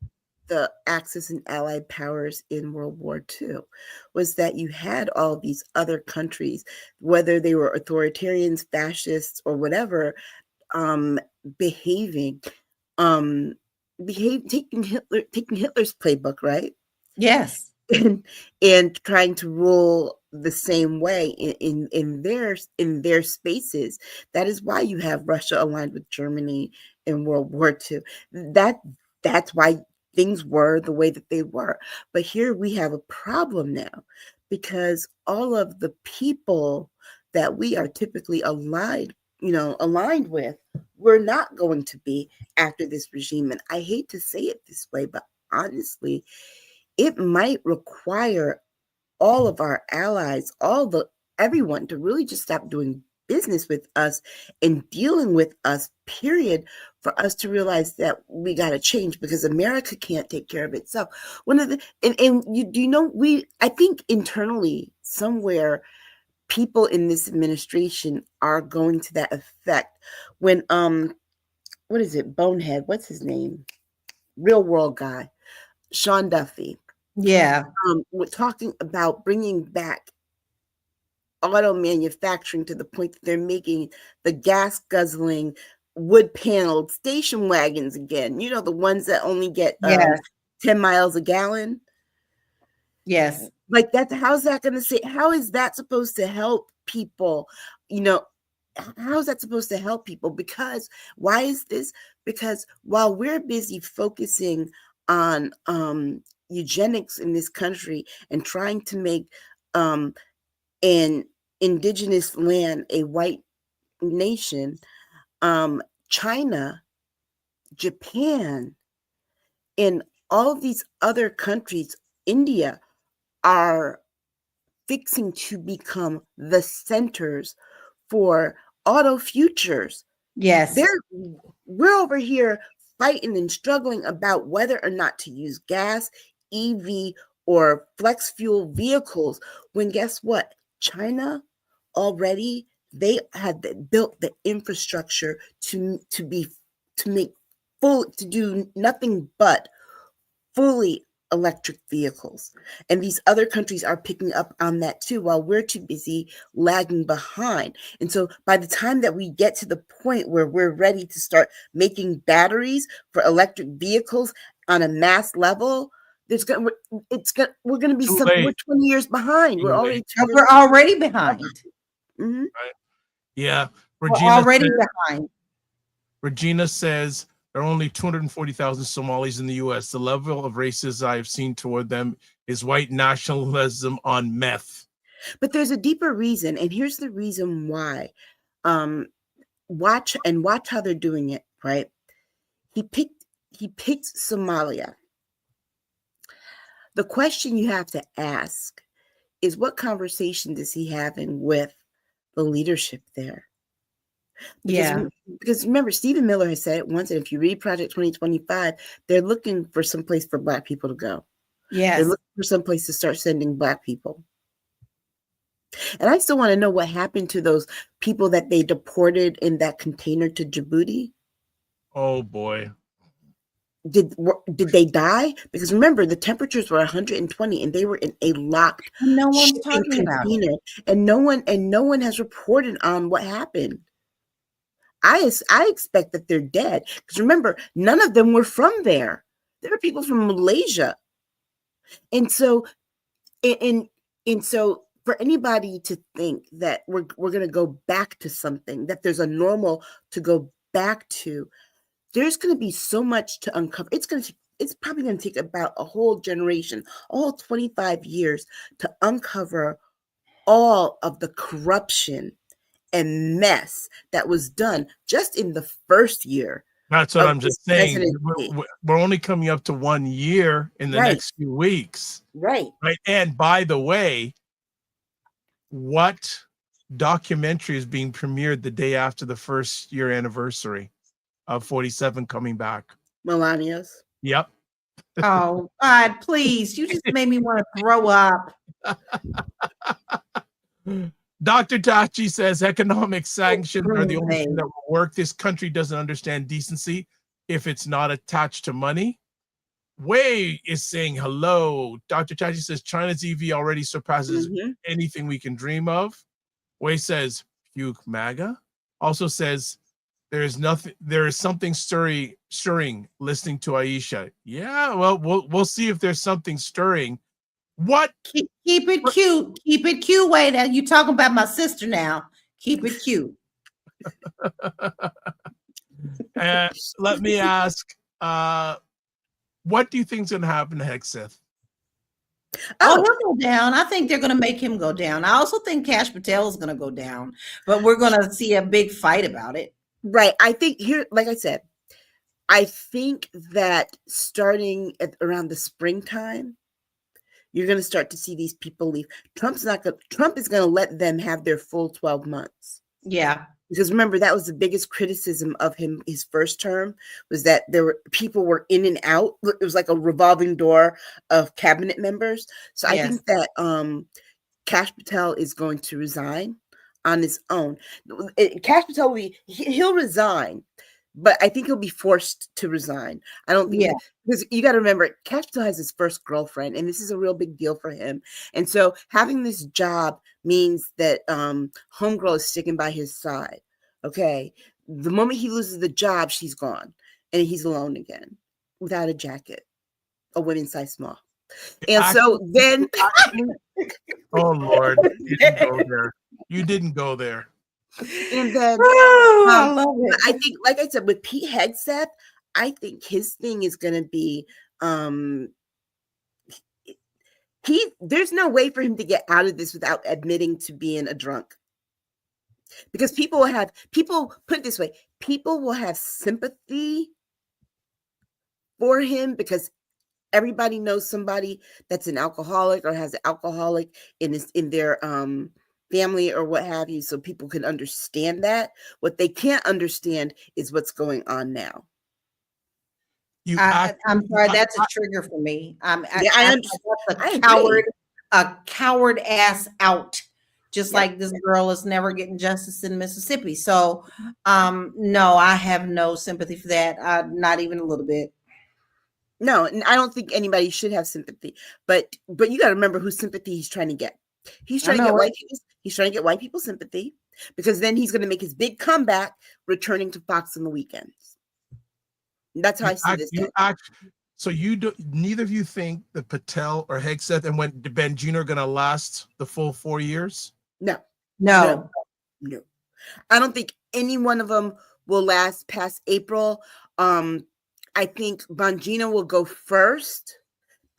the Axis and Allied powers in World War II, was that you had all these other countries, whether they were authoritarians, fascists, or whatever, behaving, taking Hitler's playbook, right? Yes. and trying to rule the same way in their spaces. That is why you have Russia aligned with Germany in World War II. That's why things were the way that they were. But here we have a problem now, because all of the people that we are typically aligned with, we're not going to be after this regime. And I hate to say it this way, but honestly, it might require all of our allies, everyone to really just stop doing business with us and dealing with us, period, for us to realize that we got to change, because America can't take care of itself. I think internally somewhere, people in this administration are going to that effect when, what is it? Bonehead, what's his name? Real World guy, Sean Duffy. Yeah. We're talking about bringing back auto manufacturing to the point that they're making the gas guzzling, wood paneled station wagons again. You know, the ones that only get 10 miles a gallon. Yes. Like that. How is that supposed to help people? How is that supposed to help people? Because why is this? Because while we're busy focusing on eugenics in this country and trying to make an indigenous land a white nation, China, Japan, and all of these other countries, India, are fixing to become the centers for auto futures. Yes. We're over here fighting and struggling about whether or not to use gas, EV, or flex fuel vehicles, when guess what? China already, they had built the infrastructure to do nothing but fully electric vehicles. And these other countries are picking up on that too, while we're too busy lagging behind. And so by the time that we get to the point where we're ready to start making batteries for electric vehicles on a mass level, we're going to be we're 20 years behind. We're already behind. Mm-hmm. Right. Yeah. We're already behind. Regina says there are only 240,000 Somalis in the U.S. The level of racism I have seen toward them is white nationalism on meth. But there's a deeper reason, and here's the reason why. Watch how they're doing it, right? He picked Somalia. The question you have to ask is, what conversation is he having with the leadership there? Because remember, Stephen Miller has said it once, and if you read Project 2025, they're looking for some place for Black people to go. Yes. They're looking for some place to start sending Black people. And I still want to know what happened to those people that they deported in that container to Djibouti. Oh boy. Did they die? Because remember, the temperatures were 120 and they were in a locked container. And no one has reported on what happened. I expect that they're dead. Because remember, none of them were from there. There were people from Malaysia. And so for anybody to think that we're going to go back to something, that there's a normal to go back to, there's going to be so much to uncover. It's probably going to take about a whole generation, all 25 years, to uncover all of the corruption and mess that was done just in the first year That's what of I'm his just saying. presidency. We're only coming up to 1 year in the Right. next few weeks. Right. Right. And by the way, what documentary is being premiered the day after the first year anniversary of 47 coming back? Melania's. Yep. Oh, God, please. You just made me want to throw up. Dr. Tachi says economic sanctions are the only thing Babe. that will work. This country doesn't understand decency if it's not attached to money. Wei is saying hello. Dr. Tachi says China's EV already surpasses anything we can dream of. Wei says puke MAGA. Also says there is something stirring listening to Aisha. Yeah, well, we'll see if there's something stirring. What? Keep it cute. Keep it cute, Wade. Now you talking about my sister now. Keep it cute. Let me ask, what do you think is going to happen to Hegseth? Oh, he'll go down. I think they're going to make him go down. I also think Kash Patel is going to go down, but we're going to see a big fight about it. Right. I think here, like I said, I think that starting around the springtime, you're going to start to see these people leave. Trump is going to let them have their full 12 months. Yeah. Because remember, that was the biggest criticism of him, his first term, was that people were in and out. It was like a revolving door of cabinet members. So I think that Kash Patel is going to resign on his own. Kash Patel he'll resign, but I think he'll be forced to resign. I don't think because you got to remember, Kash Patel has his first girlfriend, and this is a real big deal for him. And so having this job means that homegirl is sticking by his side. Okay, the moment he loses the job, she's gone, and he's alone again without a jacket, a women's size small. And so then, oh Lord, you didn't go there. You didn't go there. And then I love it. I think, like I said, with Pete Hegseth, I think his thing is going to be there's no way for him to get out of this without admitting to being a drunk. Because people put it this way, people will have sympathy for him because everybody knows somebody that's an alcoholic or has an alcoholic in their family or what have you, so people can understand that. What they can't understand is what's going on now. I'm sorry, that's a trigger for me. I understand. A coward ass out. Just like this girl is never getting justice in Mississippi. So, no, I have no sympathy for that. Not even a little bit. No, and I don't think anybody should have sympathy. But you got to remember whose sympathy he's trying to get. He's trying to get white people. He's trying to get white people sympathy because then he's going to make his big comeback, returning to Fox on the weekends. And that's how I see this. So neither of you think that Patel or Hegseth and when Bengino are going to last the full 4 years? No. I don't think any one of them will last past April. I think Bongino will go first.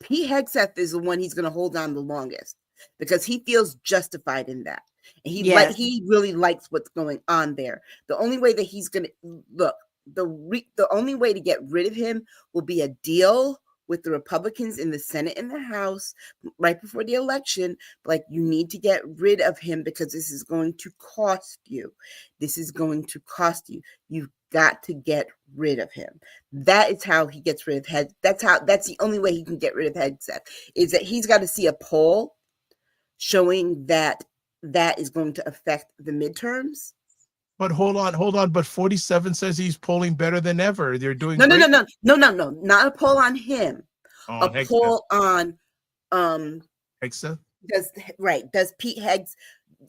Pete Hegseth is the one he's going to hold on the longest because he feels justified in that. And he really likes what's going on there. The only way that he's going to look, the only way to get rid of him will be a deal with the Republicans in the Senate and the House right before the election. Like, you need to get rid of him because this is going to cost you. This is going to cost you. You've got to get rid of him. That is how he gets rid of Hegseth. That's the only way he can get rid of Hegseth, is that he's got to see a poll showing that is going to affect the midterms. But hold on. But 47 says he's polling better than ever. They're doing no. Not a poll on him. A poll on Hegseth. Does Pete Hegseth,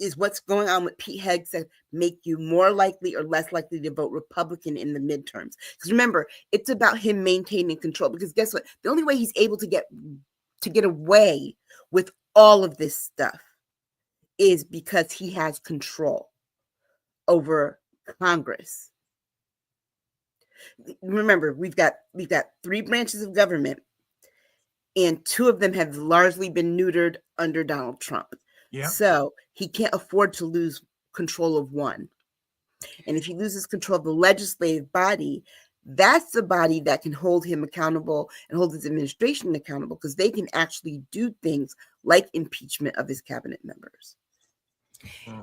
is what's going on with Pete Hegseth make you more likely or less likely to vote Republican in the midterms? Because remember, it's about him maintaining control. Because guess what? The only way he's able to get away with all of this stuff is because he has control over Congress. Remember, we've got 3 branches of government, and 2 of them have largely been neutered under Donald Trump. Yeah. So he can't afford to lose control of one. And if he loses control of the legislative body, That's the body that can hold him accountable and hold his administration accountable, because they can actually do things like impeachment of his cabinet members.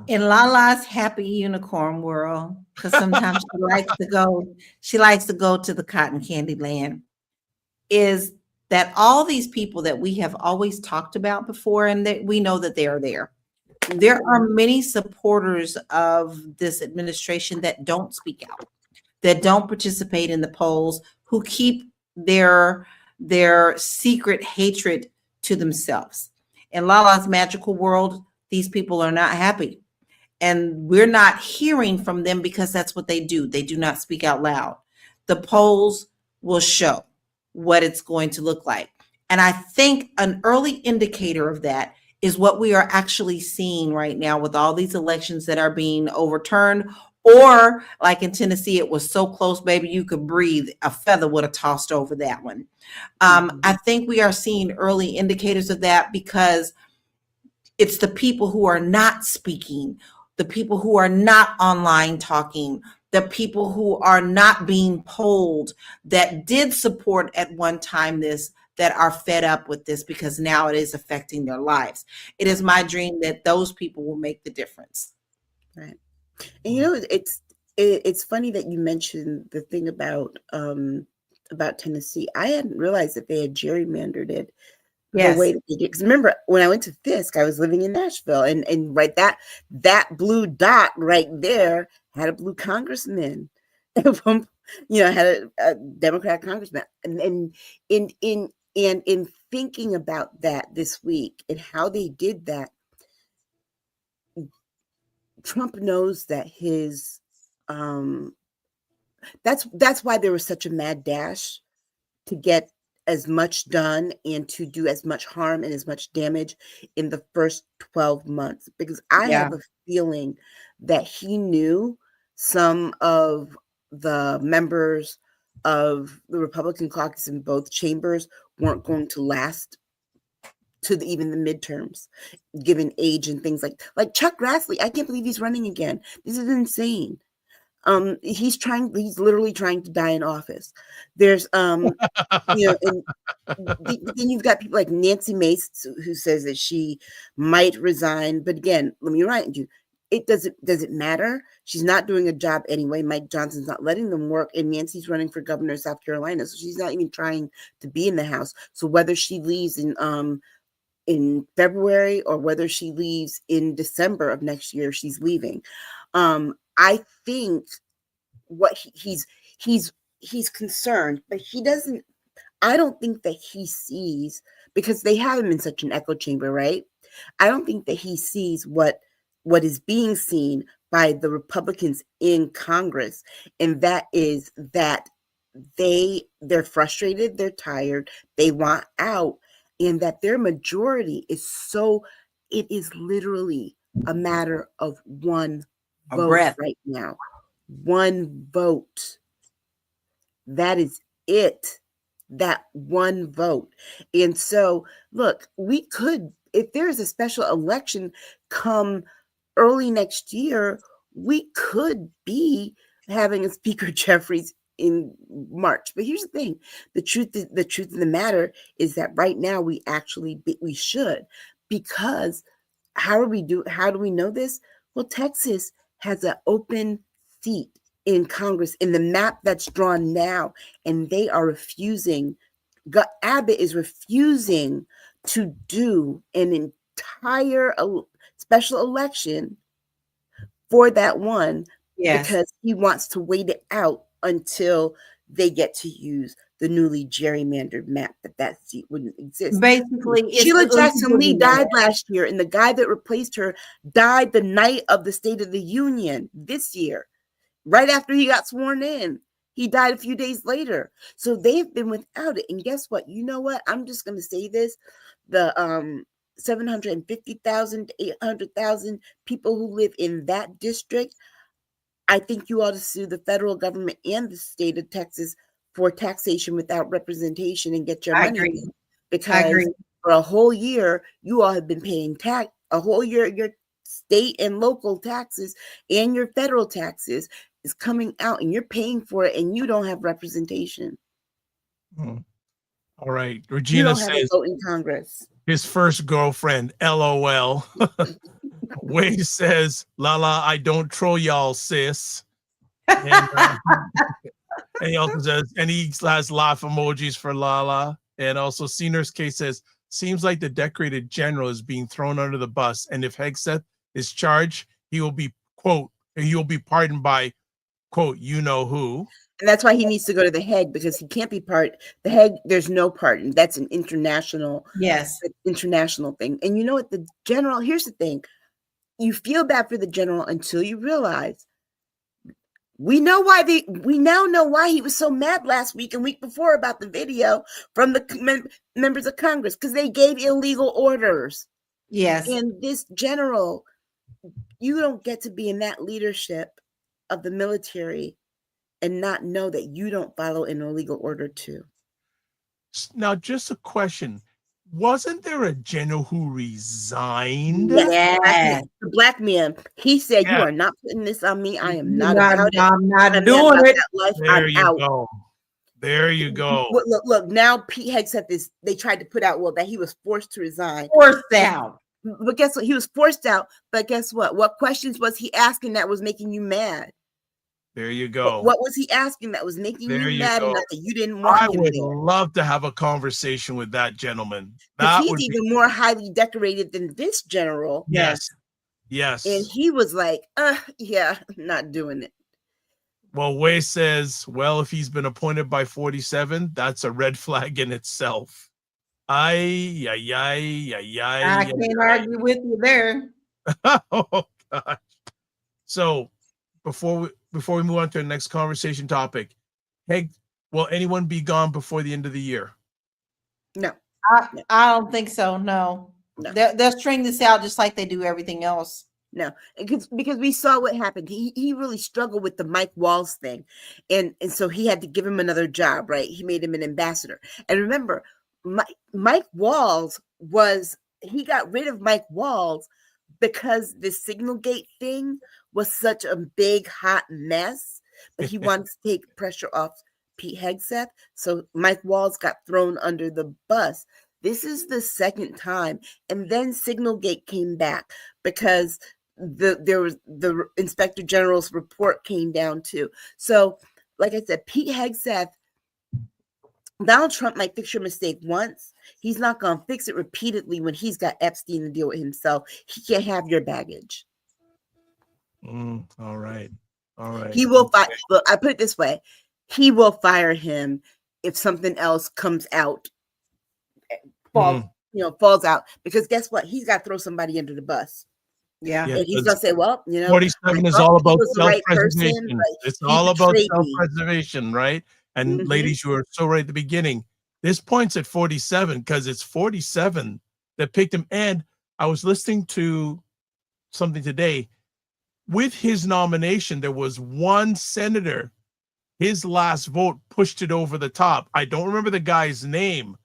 In Lala's happy unicorn world, because sometimes she likes to go to the cotton candy land, is that all these people that we have always talked about before, and that we know that they are there. There are many supporters of this administration that don't speak out, that don't participate in the polls, who keep their secret hatred to themselves. In Lala's magical world, these people are not happy. And we're not hearing from them because that's what they do. They do not speak out loud. The polls will show what it's going to look like. And I think an early indicator of that is what we are actually seeing right now with all these elections that are being overturned, or like in Tennessee, it was so close, baby, you could breathe. A feather would have tossed over that one. I think we are seeing early indicators of that because it's the people who are not speaking, the people who are not online talking, the people who are not being polled that did support at one time this, that are fed up with this because now it is affecting their lives. It is my dream that those people will make the difference. Right. And you know, it's funny that you mentioned the thing about Tennessee. I hadn't realized that they had gerrymandered it the way that they did. Because remember, when I went to Fisk, I was living in Nashville, and right, that blue dot right there had a blue congressman. Had a Democrat congressman, and in thinking about that this week and how they did that, Trump knows that his that's why there was such a mad dash to get as much done and to do as much harm and as much damage in the first 12 months, because I have a feeling that he knew some of the members of the Republican caucus in both chambers weren't going to last to even the midterms, given age and things like Chuck Grassley. I can't believe he's running again. This is insane. He's literally trying to die in office. There's and then you've got people like Nancy Mace, who says that she might resign. But again, let me remind you, does it matter? She's not doing a job anyway. Mike Johnson's not letting them work, and Nancy's running for governor of South Carolina, so she's not even trying to be in the House. So whether she leaves in February or whether she leaves in December of next year, she's leaving. I think what he's concerned, but he doesn't. I don't think that he sees, because they have him in such an echo chamber, right? I don't think that he sees what is being seen by the Republicans in Congress, and that is that they're frustrated, they're tired, they want out, and that their majority is it is literally a matter of one vote right now. One vote. That is it. That one vote. And so, look, we could, if there's a special election come early next year, we could be having a Speaker Jeffries in March. But here's the thing: the truth of the matter is that right now we should, because how do we know this? Well, Texas has an open seat in Congress in the map that's drawn now, and they are refusing. Abbott is refusing to do an entire special election for that one, because he wants to wait it out until they get to use the newly gerrymandered map that seat wouldn't exist. Basically, Sheila Jackson Lee died last year, and the guy that replaced her died the night of the State of the Union this year, right after he got sworn in. He died a few days later. So they've been without it. And guess what? You know what? I'm just going to say this. The 750,000 to 800,000 people who live in that district, I think you ought to sue the federal government and the state of Texas for taxation without representation and get your money. Because for a whole year, you all have been paying a whole year, your state and local taxes and your federal taxes. is coming out and you're paying for it and you don't have representation. All right. You Regina don't have a says vote in Congress. his first girlfriend, LOL. Wade says, Lala, I don't troll y'all, sis. And, and he also says, and he has laugh emojis for Lala. And also, Senior's Case says, seems like the decorated general is being thrown under the bus. And if Hegseth is charged, he will be, quote, he will be pardoned by, quote, you know who. And that's why he needs to go to the Hague, because he can't be the Hague. There's no pardon. That's an international thing. And you know what? The general, here's the thing. You feel bad for the general until you realize we now know why he was so mad last week and week before about the video from the members of Congress, because they gave illegal orders. Yes. And this general, you don't get to be in that leadership of the military and not know that you don't follow an illegal order too. Now, just a question. Wasn't there a general who resigned? Yes. The black man. He said, you are not putting this on me. I am not about it. I'm not doing it. Life. There I'm you out. go. There you go. Look, now Pete Hegseth they tried to put out, that he was forced to resign. Forced out. But guess what? He was forced out. But guess what? What questions was he asking that was making you mad? There you go. What was he asking that was making you mad enough that you didn't want him I would there? love to have a conversation with that gentleman. Because he's even more highly decorated than this general. Yes. And he was like, yeah, not doing it. Well, Way says, well, if he's been appointed by 47, that's a red flag in itself. I can't argue with you there. Oh, gosh. So before we move on to the next conversation topic, hey, will anyone be gone before the end of the year? No. I don't think so. No. They'll string this out just like they do everything else. No, because we saw what happened. He really struggled with the Mike Walls thing. And so he had to give him another job, right? He made him an ambassador. And remember, Mike Walls he got rid of Mike Walls because the Signalgate thing was such a big, hot mess. But he wanted to take pressure off Pete Hegseth. So Mike Walls got thrown under the bus. This is the second time. And then Signalgate came back because there was the Inspector General's report came down too. So, like I said, Pete Hegseth, Donald Trump might fix your mistake once. He's not going to fix it repeatedly when he's got Epstein to deal with himself. He can't have your baggage. All right. He will fire. Look, I put it this way: he will fire him if something else comes out, falls out. Because guess what? He's got to throw somebody under the bus. Yeah, and he's gonna say, well, 47 is all about self-preservation. It's all about self-preservation, right? And ladies, you were so right at the beginning. This point's at 47 because it's 47 that picked him. And I was listening to something today. With his nomination, there was one senator. His last vote pushed it over the top. I don't remember the guy's name,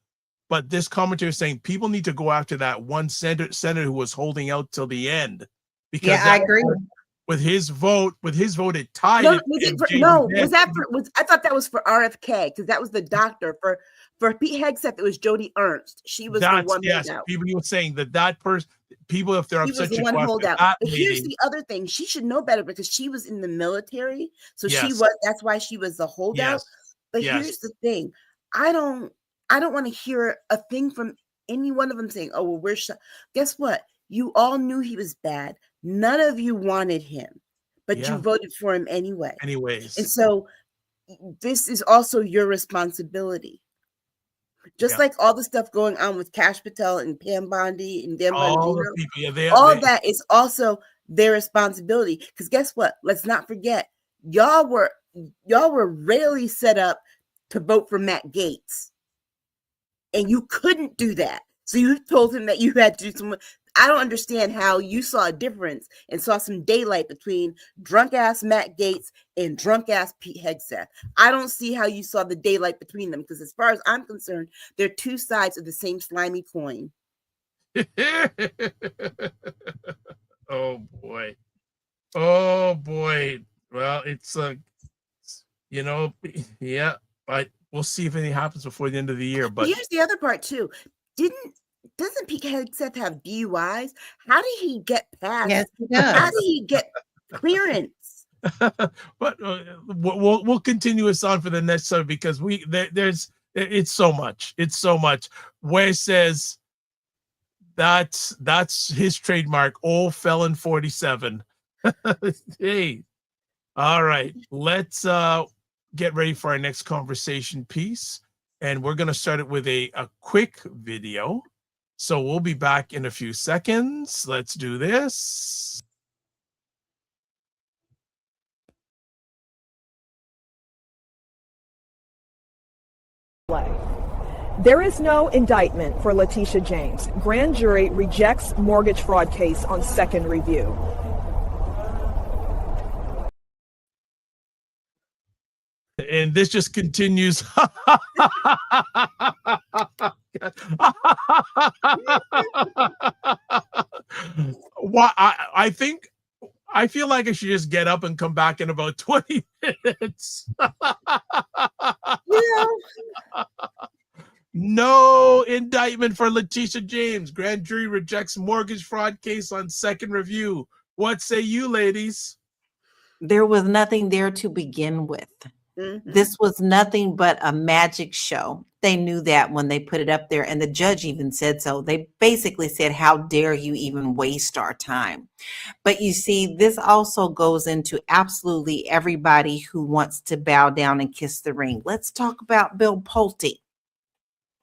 but this commentator is saying people need to go after that one senator who was holding out till the end. Because I agree. With his vote, it tied. I thought that was for RFK because that was the doctor for Pete Hegseth. It was Jody Ernst. She was the one holdout. People were saying that person. People, if they're upset, the one holdout. But here's the other thing: she should know better because she was in the military, so that's why she was the holdout. But here's the thing: I don't want to hear a thing from any one of them saying, "Oh, well, guess what? You all knew he was bad. None of you wanted him, but you voted for him anyway. Anyways, and so this is also your responsibility." Just like all the stuff going on with Kash Patel and Pam Bondi and Dan Bongino, that is also their responsibility. Because guess what? Let's not forget, y'all were rarely set up to vote for Matt Gaetz, and you couldn't do that. So you told him that you had to do some. I don't understand how you saw a difference and saw some daylight between drunk ass Matt Gaetz and drunk ass Pete Hegseth. I don't see how you saw the daylight between them because, as far as I'm concerned, they're two sides of the same slimy coin. Oh boy. Well, it's yeah, but we'll see if anything happens before the end of the year. But here's the other part too. Doesn't Pete Hegseth have DUIs? How did he get past? Yes, he How does. did he get clearance? but we'll continue this on for the next show because it's so much. It's so much. Where it says that's his trademark, old felon 47. Hey, all right. Let's get ready for our next conversation piece. And we're going to start it with a quick video. So we'll be back in a few seconds. Let's do this. There is no indictment for Letitia James. Grand jury rejects mortgage fraud case on second review. And this just continues. I feel like I should just get up and come back in about 20 minutes. Yeah. No indictment for Letitia James. Grand jury rejects mortgage fraud case on second review. What say you, ladies? There was nothing there to begin with. Mm-hmm. This was nothing but a magic show. They knew that when they put it up there, and the judge even said so. They basically said, how dare you even waste our time? But you see, this also goes into absolutely everybody who wants to bow down and kiss the ring. Let's talk about Bill Pulte.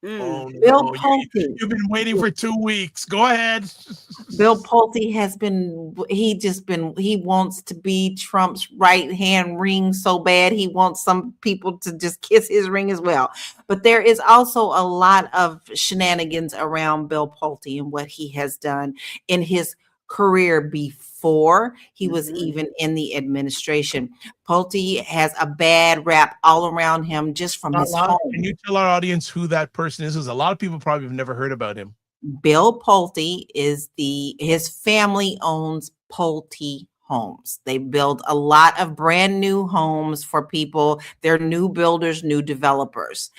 Oh, Bill no. Pulte. You've been waiting for 2 weeks. Go ahead. Bill Pulte he wants to be Trump's right hand ring so bad. He wants some people to just kiss his ring as well. But there is also a lot of shenanigans around Bill Pulte and what he has done in his career before he was even in the administration. Pulte has a bad rap all around him just from his home. Can you tell our audience who that person is? Because a lot of people probably have never heard about him. Bill Pulte his family owns Pulte Homes. They build a lot of brand new homes for people. They're new builders, new developers.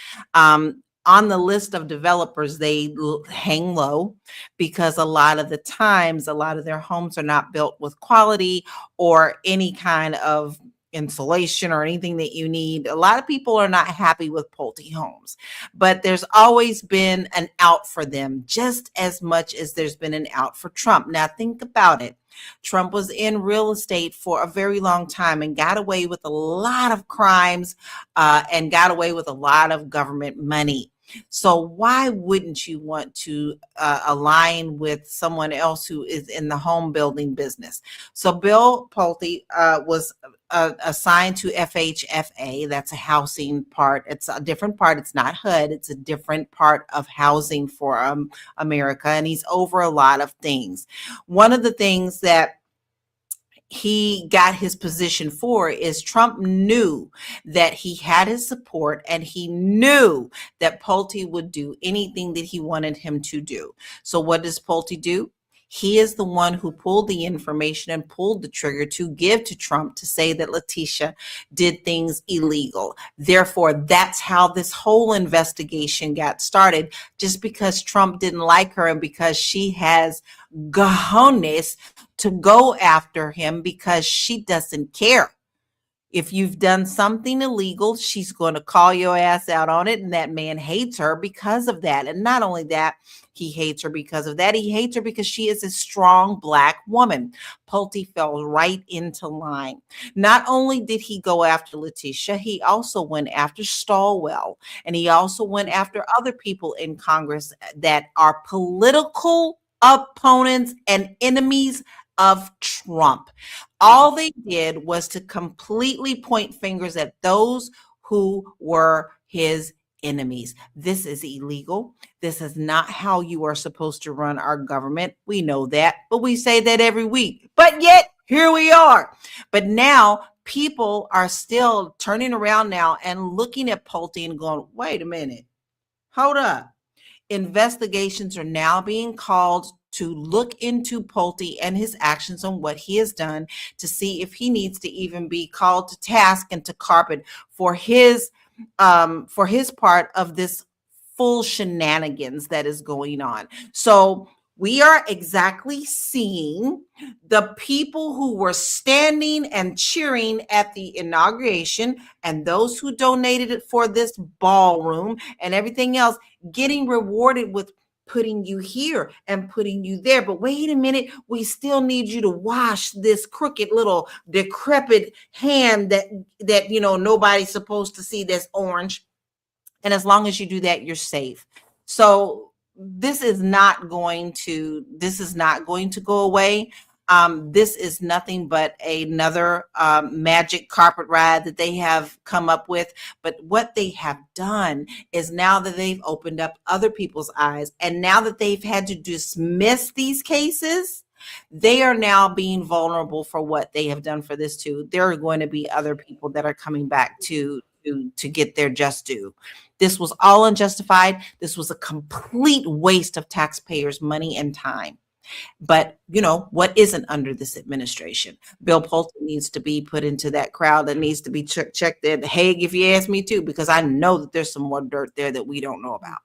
On the list of developers, they hang low because a lot of the times, a lot of their homes are not built with quality or any kind of insulation or anything that you need. A lot of people are not happy with Pulte Homes, but there's always been an out for them, just as much as there's been an out for Trump. Now think about it. Trump was in real estate for a very long time and got away with a lot of crimes and got away with a lot of government money. So why wouldn't you want to align with someone else who is in the home building business? So Bill Pulte was assigned to FHFA. That's a housing part. It's a different part. It's not HUD. It's a different part of housing for America. And he's over a lot of things. One of the things that he got his position for is Trump knew that he had his support and he knew that Pulte would do anything that he wanted him to do. So what does Pulte do? He is the one who pulled the information and pulled the trigger to give to Trump to say that Letitia did things illegal. Therefore, that's how this whole investigation got started, just because Trump didn't like her and because she has cojones to go after him because she doesn't care. If you've done something illegal, she's going to call your ass out on it. And that man hates her because of that. And not only that, he hates her because of that. He hates her because she is a strong Black woman. Pulte fell right into line. Not only did he go after Letitia, he also went after Stilwell. And he also went after other people in Congress that are political opponents and enemies of Trump. All they did was to completely point fingers at those who were his enemies. This is illegal. This is not how you are supposed to run our government. We know that, but we say that every week. But yet, here we are. But now people are still turning around now and looking at Pulte and going, wait a minute, hold up. Investigations are now being called to look into Pulte and his actions on what he has done to see if he needs to even be called to task and to carpet for his part of this full shenanigans that is going on. So we are exactly seeing the people who were standing and cheering at the inauguration and those who donated it for this ballroom and everything else getting rewarded with putting you here and putting you there. But wait a minute, we still need you to wash this crooked little decrepit hand that nobody's supposed to see that's orange. And as long as you do that, you're safe. So this is not going to go away. This is nothing but another magic carpet ride that they have come up with. But what they have done is, now that they've opened up other people's eyes, and now that they've had to dismiss these cases, they are now being vulnerable for what they have done for this too. There are going to be other people that are coming back to get their just due. This was all unjustified. This was a complete waste of taxpayers' money and time. But what isn't under this administration? Bill Pulte needs to be put into that crowd that needs to be checked in the Hague, if you ask me too, because I know that there's some more dirt there that we don't know about.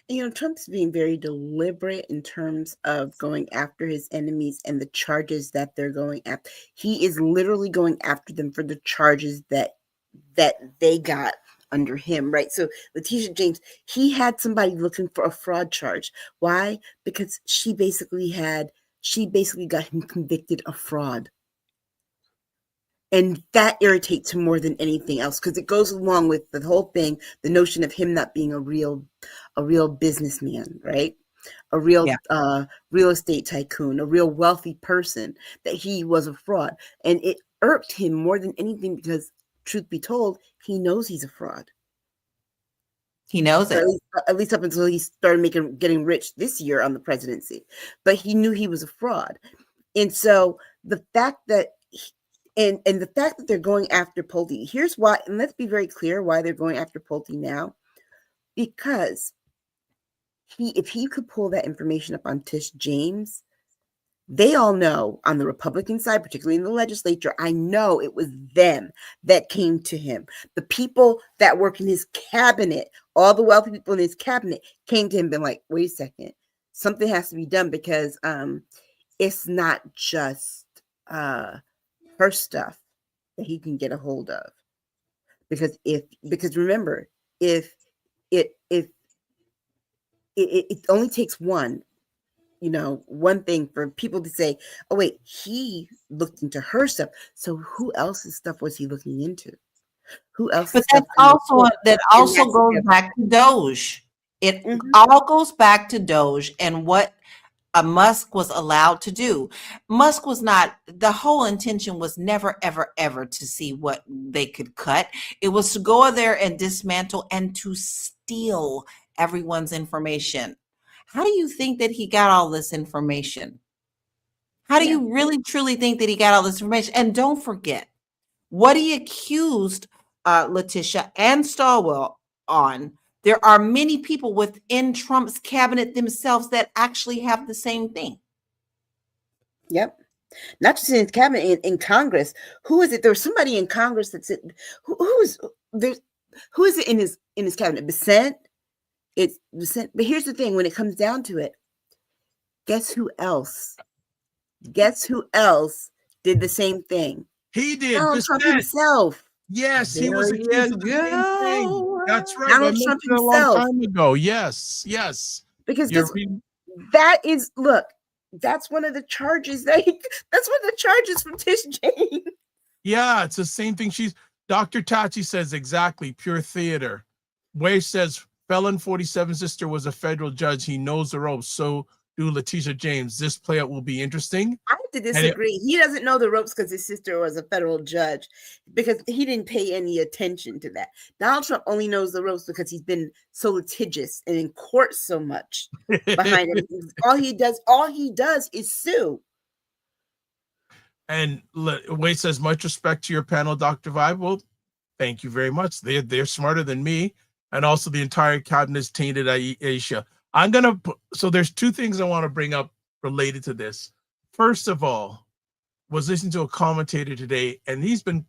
And, Trump's being very deliberate in terms of going after his enemies and the charges that they're going after. He is literally going after them for the charges that they got under him, right? So Letitia James, he had somebody looking for a fraud charge. Why? Because she basically got him convicted of fraud. And that irritates him more than anything else, because it goes along with the whole thing, the notion of him not being a real businessman, right? A real real estate tycoon, a real wealthy person, that he was a fraud. And it irked him more than anything because, truth be told, he knows he's a fraud. He knows it. At least up until he started getting rich this year on the presidency. But he knew he was a fraud. And so the fact that and the fact that they're going after Pulte, here's why, and let's be very clear why they're going after Pulte now. Because if he could pull that information up on Tish James, they all know on the Republican side, particularly in the legislature, I know it was them that came to him. The people that work in his cabinet, all the wealthy people in his cabinet came to him and been like, wait a second, something has to be done, because it's not just her stuff that he can get a hold of. Because remember, if it only takes one thing for people to say, oh wait, he looked into her stuff. So who else's stuff was he looking into? Who else? But that also goes back to Doge. It all goes back to Doge and what Musk was allowed to do. Musk was not, the whole intention was never, ever, ever to see what they could cut. It was to go there and dismantle and to steal everyone's information. How do you think that he got all this information? How do you really, truly think that he got all this information? And don't forget, what he accused Letitia and Stilwell on, there are many people within Trump's cabinet themselves that actually have the same thing. Yep. Not just in his cabinet, in Congress. Who is it? There was somebody in Congress that said, who is it in his cabinet? Bissent? It's Bissent. But here's the thing, when it comes down to it, guess who else? Guess who else did the same thing? He did. Donald Trump himself. Yes, he There was you accused of the same thing. go. That's right. Donald I Trump mentioned it a long himself. time ago. Yes. Because that is, look, that's one of the charges that's one of the charges from Tish James. Yeah, it's the same thing. Dr. Tachi says exactly, pure theater. Way says felon 47 sister was a federal judge. He knows the ropes. So do Letitia James. This playout will be interesting. I have to disagree. He doesn't know the ropes because his sister was a federal judge, because he didn't pay any attention to that. Donald Trump only knows the ropes because he's been so litigious and in court so much behind him. All he does is sue. And Wade says, much respect to your panel, Dr. Vibe. Well, thank you very much. They're smarter than me. And also the entire cabinet is tainted, Aisha. So there's two things I want to bring up related to this. First of all, was listening to a commentator today, and he's been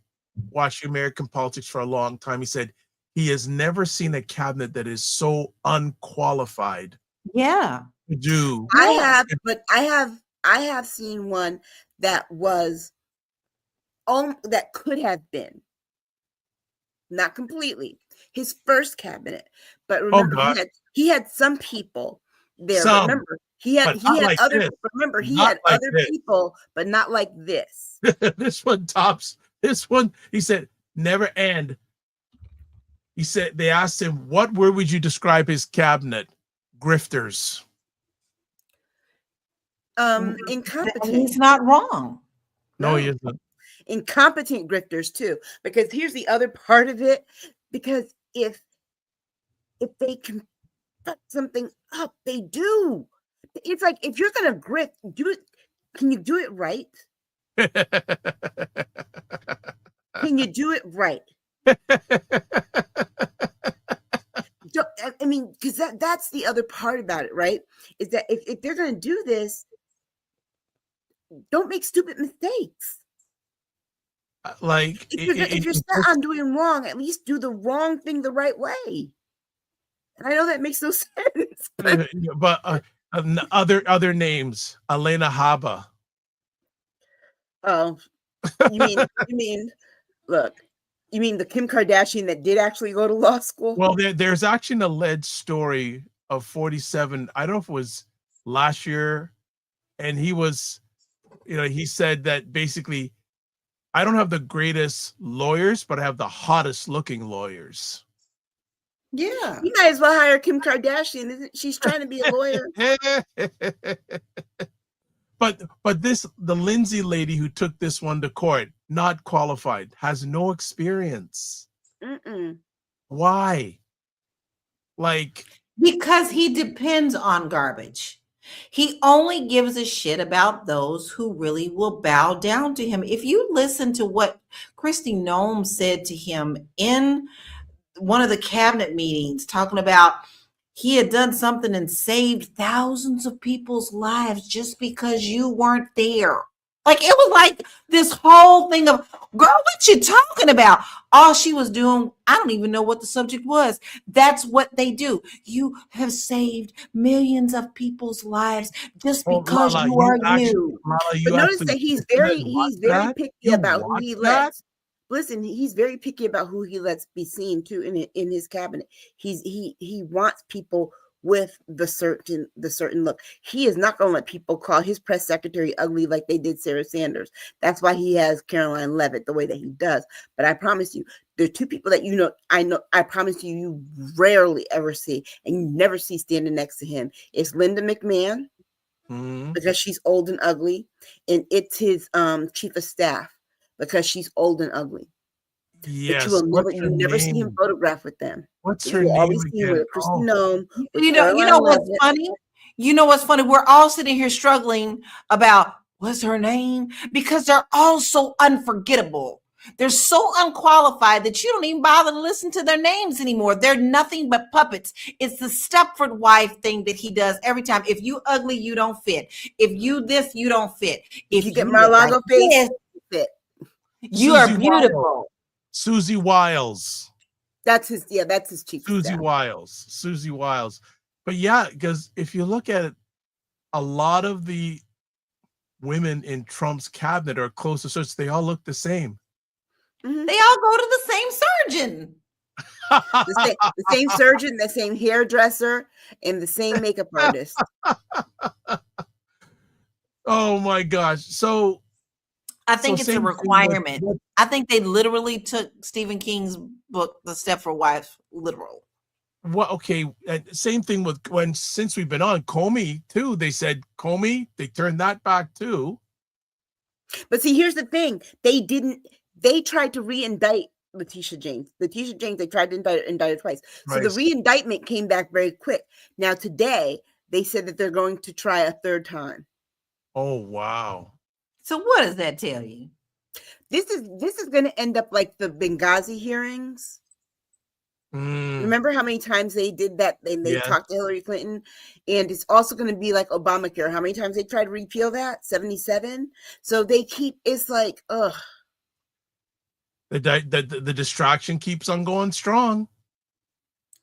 watching American politics for a long time. He said he has never seen a cabinet that is so unqualified Yeah. to do. I have, but I have seen one that was that could have been, not completely, his first cabinet. But remember, he had some people there. Remember, he had other. This. Remember, he had like other people, but not like this. This one tops. This one, he said, never end. He said, they asked him, what word would you describe his cabinet? Grifters. Incompetent. He's not wrong. No, he isn't. Incompetent grifters too, because here's the other part of it. Because if they can fuck something up, they do. It's like, if you're gonna grift, do it. Can you do it right? Can you do it right? I mean, because that's the other part about it, right? Is that if they're going to do this, don't make stupid mistakes. Like, if you're set on doing wrong, at least do the wrong thing the right way. And I know that makes no sense. But other names, Elena Haba. Oh, you mean, look, you mean the Kim Kardashian that did actually go to law school? Well, there's actually an alleged story of 47. I don't know if it was last year. And he was, he said that basically, I don't have the greatest lawyers, but I have the hottest looking lawyers. Yeah. You might as well hire Kim Kardashian. She's trying to be a lawyer. But the Lindsay lady who took this one to court, not qualified, has no experience. Why? Because he depends on garbage. He only gives a shit about those who really will bow down to him. If you listen to what Kristi Noem said to him in one of the cabinet meetings, talking about he had done something and saved thousands of people's lives just because you weren't there. Like, it was like this whole thing of, girl, what you talking about? All she was doing, I don't even know what the subject was. That's what they do. You have saved millions of people's lives just because Lala, you are you. Lala, but notice that he's very picky about who he lets. Listen, he's very picky about who he lets be seen too in his cabinet. He wants people with the certain look. He is not going to let people call his press secretary ugly like they did Sarah Sanders. That's why he has Caroline Leavitt the way that he does. But I promise you, there are two people that I promise you rarely ever see, and you never see standing next to him. It's Linda McMahon, because she's old and ugly, and it's his chief of staff, because she's old and ugly. Yes. But you never see him photographed with them. What's her name again? You know what's funny? You know what's funny? We're all sitting here struggling about what's her name, because they're all so unforgettable. They're so unqualified that you don't even bother to listen to their names anymore. They're nothing but puppets. It's the Stepford wife thing that he does every time. If you ugly, you don't fit. If you this, you don't fit. If you get Mar-a-Lago face, fit. You are beautiful. Susie Wiles. That's his chief. Susie Wiles. But yeah, because if you look at it, a lot of the women in Trump's cabinet are close associates. They all look the same. They all go to the same surgeon. the same surgeon, the same hairdresser, and the same makeup artist. Oh my gosh. So I think it's a requirement. I think they literally took Stephen King's book, The Stepford Wife, literal. Well, okay. Same thing with since we've been on Comey too. They said Comey, they turned that back too. But see, here's the thing. They tried to re-indict Letitia James. They tried to indict her twice. So the re-indictment came back very quick. Now today, they said that they're going to try a third time. Oh, wow. So what does that tell you? This is going to end up like the Benghazi hearings. Remember how many times they did that? They talked to Hillary Clinton, and it's also going to be like Obamacare. How many times they tried to repeal that? 77. So they keep. It's like, ugh. The distraction keeps on going strong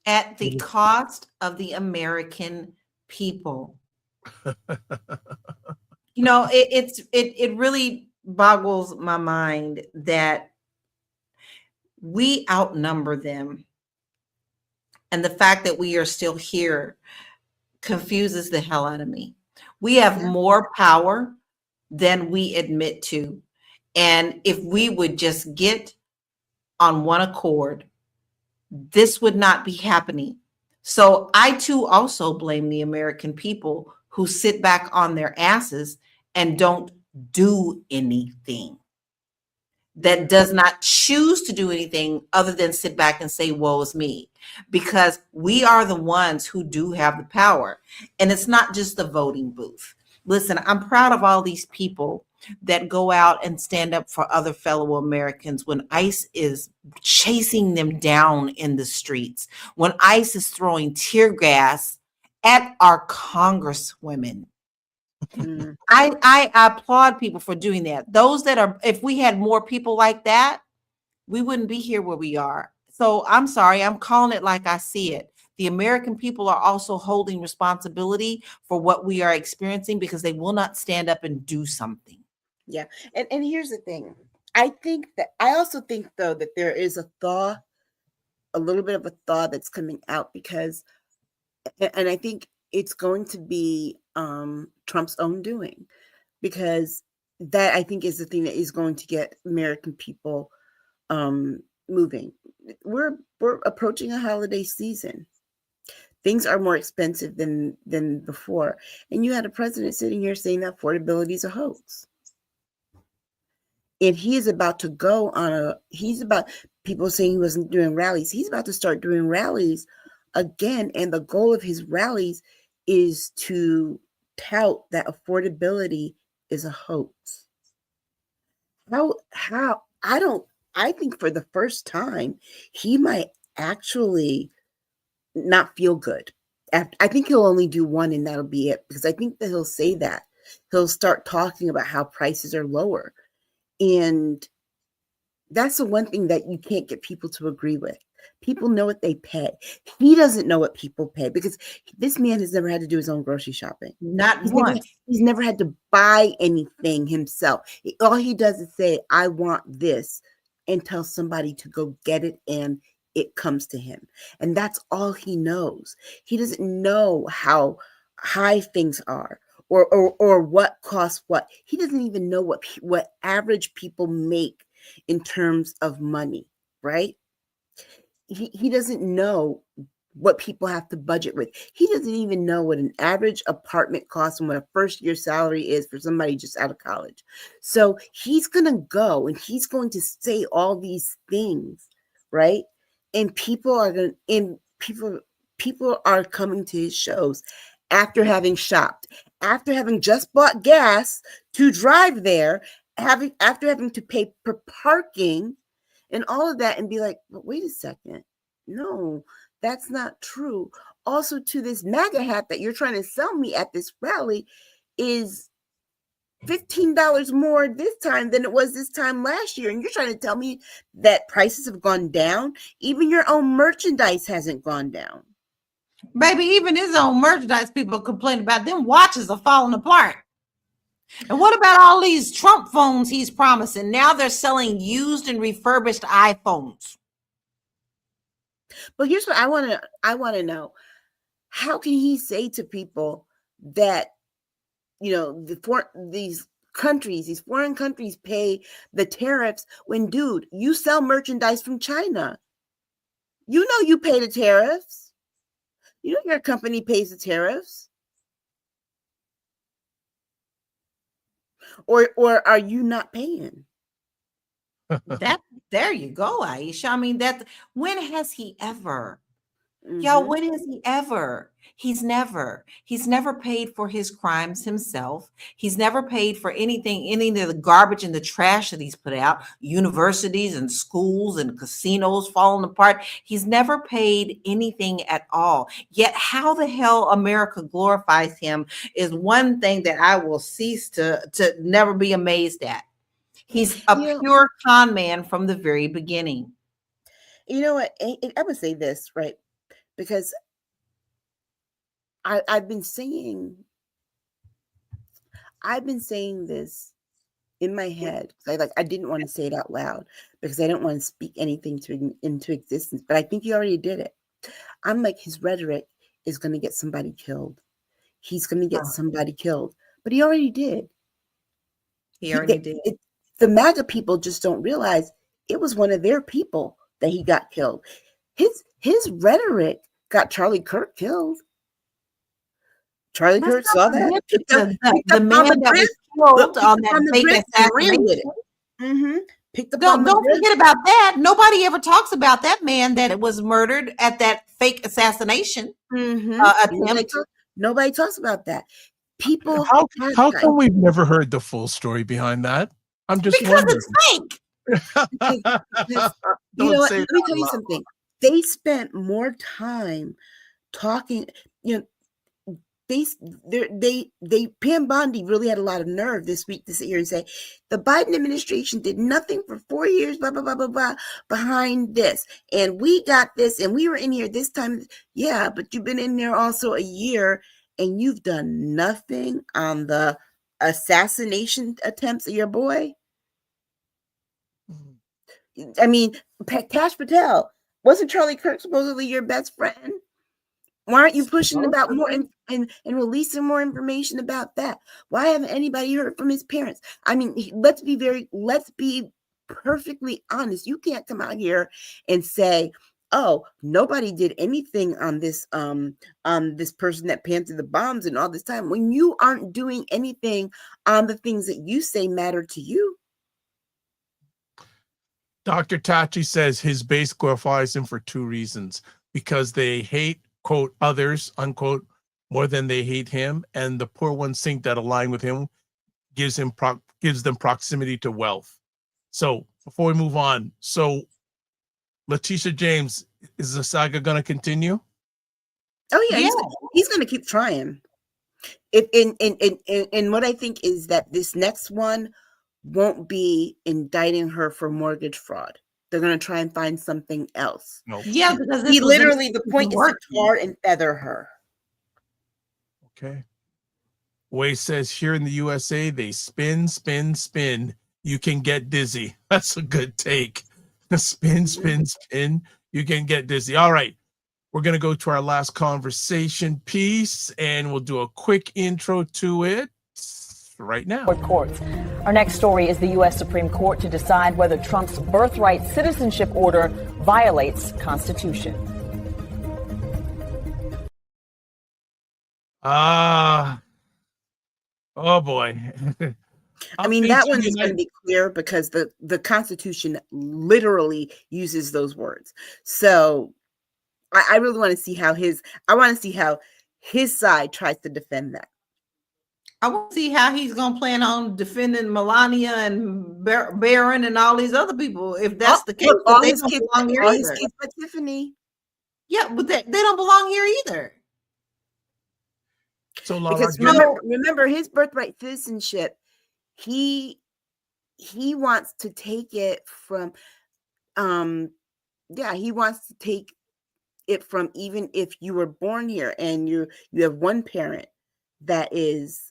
at the cost of the American people. It really boggles my mind that we outnumber them. And the fact that we are still here confuses the hell out of me. We have more power than we admit to. And if we would just get on one accord, this would not be happening. So I too also blame the American people who sit back on their asses and don't do anything. That does not choose to do anything other than sit back and say, woe is me, because we are the ones who do have the power. And it's not just the voting booth. Listen, I'm proud of all these people that go out and stand up for other fellow Americans when ICE is chasing them down in the streets, when ICE is throwing tear gas at our congresswomen. I applaud people for doing that. If we had more people like that, we wouldn't be here where we are. So I'm sorry, I'm calling it like I see it. The American people are also holding responsibility for what we are experiencing because they will not stand up and do something. Yeah. And here's the thing. I also think though that there is a little bit of a thaw that's coming out because, and I think it's going to be Trump's own doing, because that I think is the thing that is going to get American people moving. We're approaching a holiday season. Things are more expensive than before, and you had a president sitting here saying that affordability is a hoax. And he is about to go on people saying he wasn't doing rallies. He's about to start doing rallies again. And the goal of his rallies is to tout that affordability is a hoax. I think for the first time, he might actually not feel good. I think he'll only do one and that'll be it, because I think that he'll say that. He'll start talking about how prices are lower. And that's the one thing that you can't get people to agree with. People know what they pay. He doesn't know what people pay because this man has never had to do his own grocery shopping. Not once. He's never had to buy anything himself. All he does is say, I want this, and tell somebody to go get it, and it comes to him. And that's all he knows. He doesn't know how high things are. Or what costs what. He doesn't even know what average people make in terms of money, right? He doesn't know what people have to budget with. He doesn't even know what an average apartment costs and what a first year salary is for somebody just out of college. So he's going to go and he's going to say all these things, right? And people are coming to his shows after having shopped, after having just bought gas to drive there, after having to pay for parking and all of that, and be like, but wait a second. No, that's not true. Also, to this MAGA hat that you're trying to sell me at this rally is $15 more this time than it was this time last year. And you're trying to tell me that prices have gone down? Even your own merchandise hasn't gone down. Baby, even his own merchandise, people complain about them watches are falling apart. And what about all these Trump phones he's promising? Now they're selling used and refurbished iPhones. But here's what I want to know. How can he say to people that, these foreign countries pay the tariffs when, dude, you sell merchandise from China? You know you pay the tariffs. You know your company pays the tariffs. Or are you not paying? There you go, Aisha. I mean, when has he ever Yo, when has he ever? He's never paid for his crimes himself. He's never paid for any of the garbage and the trash that he's put out, universities and schools and casinos falling apart. He's never paid anything at all. Yet how the hell America glorifies him is one thing that I will cease to never be amazed at. He's a pure con man from the very beginning. You know what? I would say this, right? Because I've been saying this in my head. I didn't want to say it out loud because I don't want to speak anything into existence. But I think he already did it. I'm like, his rhetoric is going to get somebody killed. He's going to get somebody killed. But he already did. He already did. The MAGA people just don't realize it was one of their people that he got killed. His rhetoric got Charlie Kirk killed. Charlie Kirk saw that. The man that was killed on that fake assassination. Don't forget about that. Nobody ever talks about that man that was murdered at that fake assassination attempt. Nobody talks about that. People, how come we've never heard the full story behind that? I'm just wondering. It's fake. You know what? Let me tell you something. They spent more time talking. Pam Bondi really had a lot of nerve this week to sit here and say the Biden administration did nothing for 4 years, blah, blah, blah, blah, blah, behind this. And we got this, and we were in here this time. Yeah, but you've been in there also a year, and you've done nothing on the assassination attempts of your boy. I mean, Kash Patel, wasn't Charlie Kirk supposedly your best friend? Why aren't you pushing about more and releasing more information about that? Why haven't anybody heard from his parents? I mean, let's be perfectly honest. You can't come out here and say, oh, nobody did anything on this person that planted the bombs and all this time when you aren't doing anything on the things that you say matter to you. Dr. Tachi says his base glorifies him for two reasons: because they hate, quote, others, unquote, more than they hate him, and the poor ones think that align with him gives them proximity to wealth. So before we move on, so Letitia James, is the saga going to continue? Oh yeah. He's going to keep trying. And what I think is that this next one won't be indicting her for mortgage fraud. They're going to try and find something else. Nope. Yeah, because he literally, the point is to tar and feather her. Okay. Way says here in the USA, they spin, spin, spin. You can get dizzy. That's a good take. Spin, spin, spin. You can get dizzy. All right. We're going to go to our last conversation piece, and we'll do a quick intro to it right now. Courts. Our next story is the U.S. Supreme Court to decide whether Trump's birthright citizenship order violates Constitution. Oh boy. I mean, that one is going to be clear because the Constitution literally uses those words. So I really want to see how his side tries to defend that. I want to see how he's going to plan on defending Melania and Barron and all these other people. If that's the case, all his kids but Tiffany. Yeah, but they don't belong here either. So because remember his birthright citizenship, he wants to take it from, he wants to take it from even if you were born here and you have one parent that is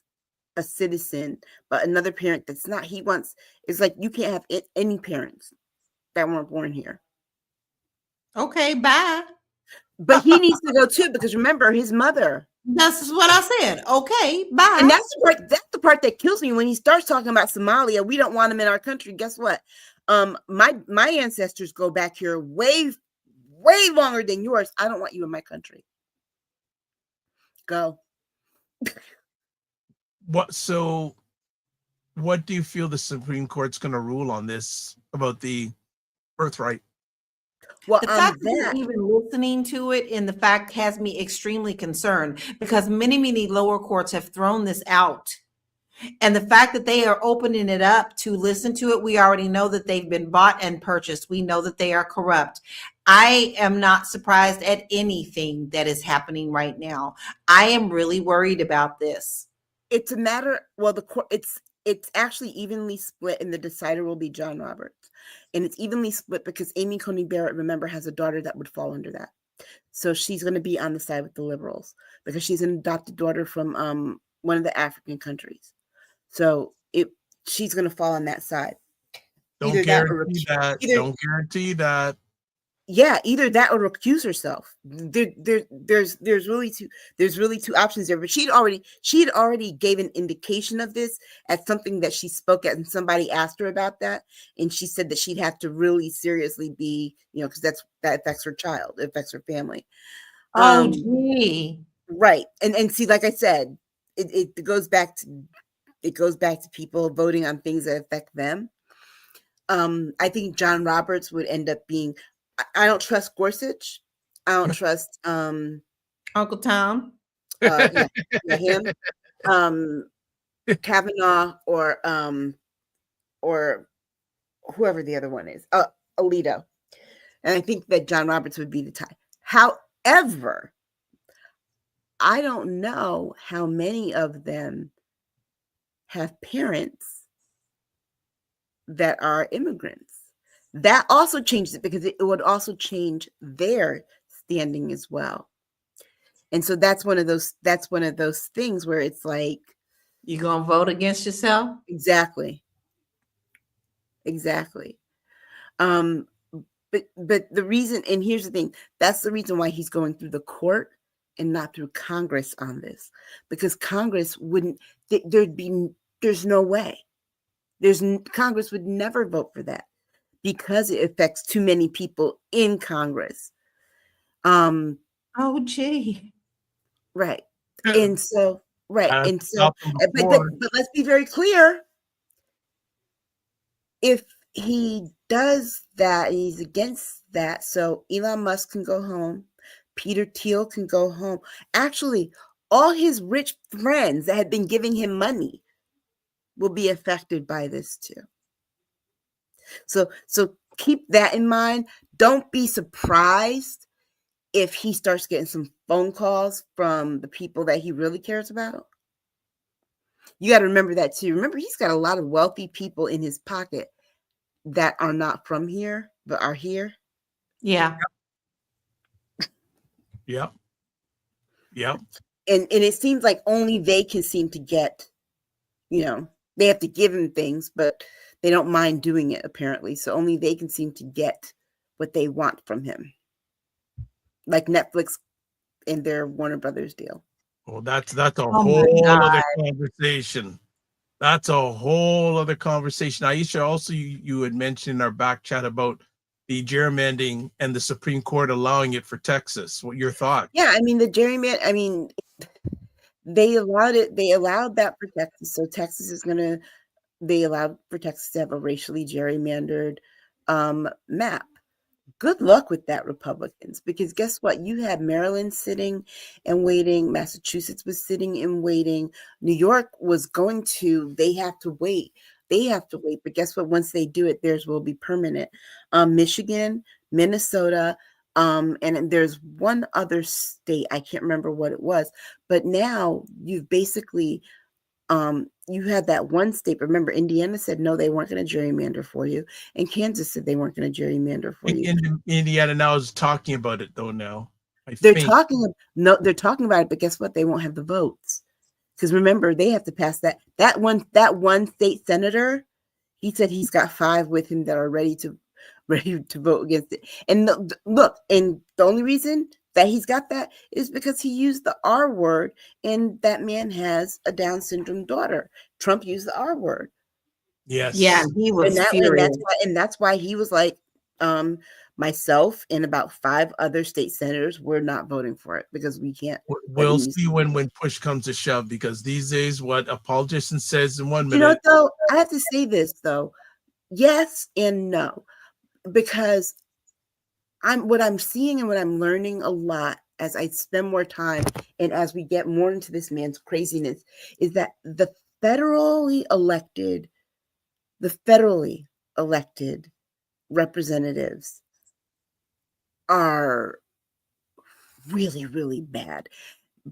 a citizen, but another parent that's not. It's like you can't have any parents that weren't born here. Okay, bye. But he needs to go too, because remember his mother. That's what I said. Okay, bye. And that's the part that kills me when he starts talking about Somalia. We don't want him in our country. Guess what? My ancestors go back here way longer than yours. I don't want you in my country. Go. What do you feel the Supreme Court's going to rule on this about the birthright? Well, The fact that they're even listening to it in the fact has me extremely concerned because many lower courts have thrown this out. And the fact that they are opening it up to listen to it, we already know that they've been bought and purchased. We know that they are corrupt. I am not surprised at anything that is happening right now. I am really worried about this. It's a matter, well, the court, it's actually evenly split, and the decider will be John Roberts. And it's evenly split because Amy Coney Barrett, remember, has a daughter that would fall under that. So she's going to be on the side with the liberals because she's an adopted daughter from one of the African countries. So she's going to fall on that side. Don't guarantee that. Don't guarantee that. Yeah, either that or recuse herself. There's really two options there. But she had already gave an indication of this as something that she spoke at, and somebody asked her about that, and she said that she'd have to really seriously be, because that affects her child, it affects her family. Oh, gee. Right, and see, like I said, it goes back to people voting on things that affect them. I think John Roberts would end up being. I don't trust Gorsuch. I don't trust Uncle Tom. Him. Kavanaugh or whoever the other one is, Alito. And I think that John Roberts would be the tie. However, I don't know how many of them have parents that are immigrants. That also changes it because it would also change their standing as well. And so that's one of those things where it's like, you gonna vote against yourself? Exactly. But the reason, and here's the thing, that's the reason why he's going through the court and not through Congress on this, because Congress wouldn't. There's no way. Congress would never vote for that because it affects too many people in Congress. Oh, gee. Right. And so, right. And so, but let's be very clear. If he does that, and he's against that, so Elon Musk can go home, Peter Thiel can go home. Actually, all his rich friends that had been giving him money will be affected by this too. So keep that in mind. Don't be surprised if he starts getting some phone calls from the people that he really cares about. You got to remember that too. Remember, he's got a lot of wealthy people in his pocket that are not from here, but are here. Yeah. Yep. And it seems like only they can seem to get, they have to give him things, but they don't mind doing it apparently. So only they can seem to get what they want from him. Like Netflix and their Warner Brothers deal. Well, that's a whole other conversation. That's a whole other conversation. Aisha, also you had mentioned in our back chat about the gerrymandering and the Supreme Court allowing it for Texas. What your thought? Yeah, I mean the gerrymander. They allowed it. They allowed that for Texas. So Texas is gonna. They allowed for Texas to have a racially gerrymandered map. Good luck with that, Republicans, because guess what? You had Maryland sitting and waiting. Massachusetts was sitting and waiting. New York was going to, they have to wait. But guess what? Once they do it, theirs will be permanent. Michigan, Minnesota, and there's one other state. I can't remember what it was. But now you've basically, you had that one state. Remember, Indiana said no, they weren't going to gerrymander for you, and Kansas said they weren't going to gerrymander for you. Indiana now is talking about it though. Now they're talking about it, but guess what? They won't have the votes because remember they have to pass that. That one state senator, he said he's got 5 with him that are ready to vote against it. And look, and the only reason that he's got that is because he used the R word, and that man has a Down syndrome daughter. Trump used the R word. Yes. Yeah, he was furious. And that's why he was like, myself and about 5 other state senators were not voting for it because we can't. We'll see when push comes to shove, because these days what a politician says in 1 minute. You know, though, I have to say this though, yes and no, because what I'm seeing and what I'm learning a lot as I spend more time and as we get more into this man's craziness is that the federally elected representatives are really, really bad.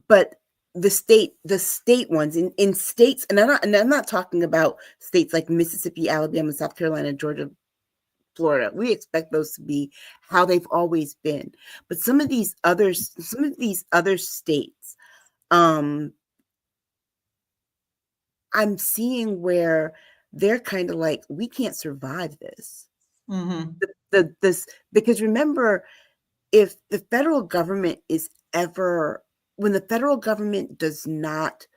But the state ones in states, and I'm not talking about states like Mississippi, Alabama, South Carolina, Georgia, Florida. We expect those to be how they've always been. But some of these other states, I'm seeing where they're kind of like, we can't survive this. Mm-hmm. This, because remember, if the federal government when the federal government does not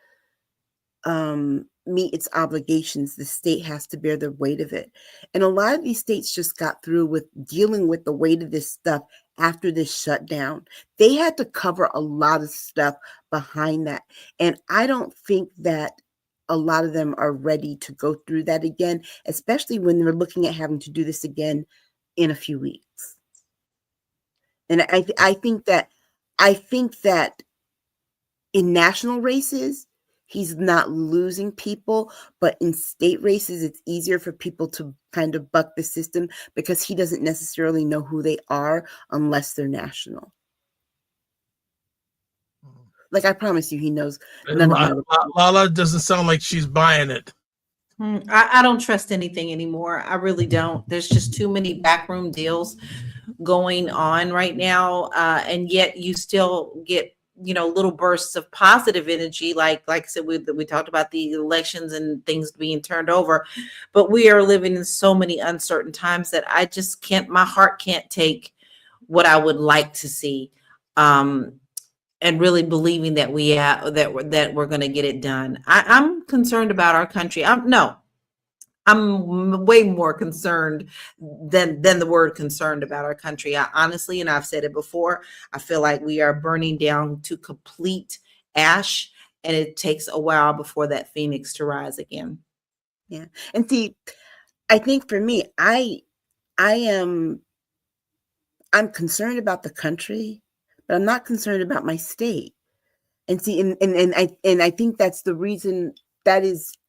meet its obligations, the state has to bear the weight of it. And a lot of these states just got through with dealing with the weight of this stuff after this shutdown. They had to cover a lot of stuff behind that. And I don't think that a lot of them are ready to go through that again, especially when they're looking at having to do this again in a few weeks. And I think that in national races, he's not losing people, but in state races, it's easier for people to kind of buck the system because he doesn't necessarily know who they are unless they're national. Like, I promise you, he knows none of them. Lala doesn't sound like she's buying it. I don't trust anything anymore. I really don't. There's just too many backroom deals going on right now, and yet you still get little bursts of positive energy, like I said, we talked about the elections and things being turned over, but we are living in so many uncertain times that I just can't. My heart can't take what I would like to see, and really believing that that we're going to get it done. I'm concerned about our country. I'm way more concerned than the word concerned about our country. I honestly, and I've said it before, I feel like we are burning down to complete ash, and it takes a while before that phoenix to rise again. Yeah. And see, I think for me, I'm concerned about the country, but I'm not concerned about my state. And see, and I think that's the reason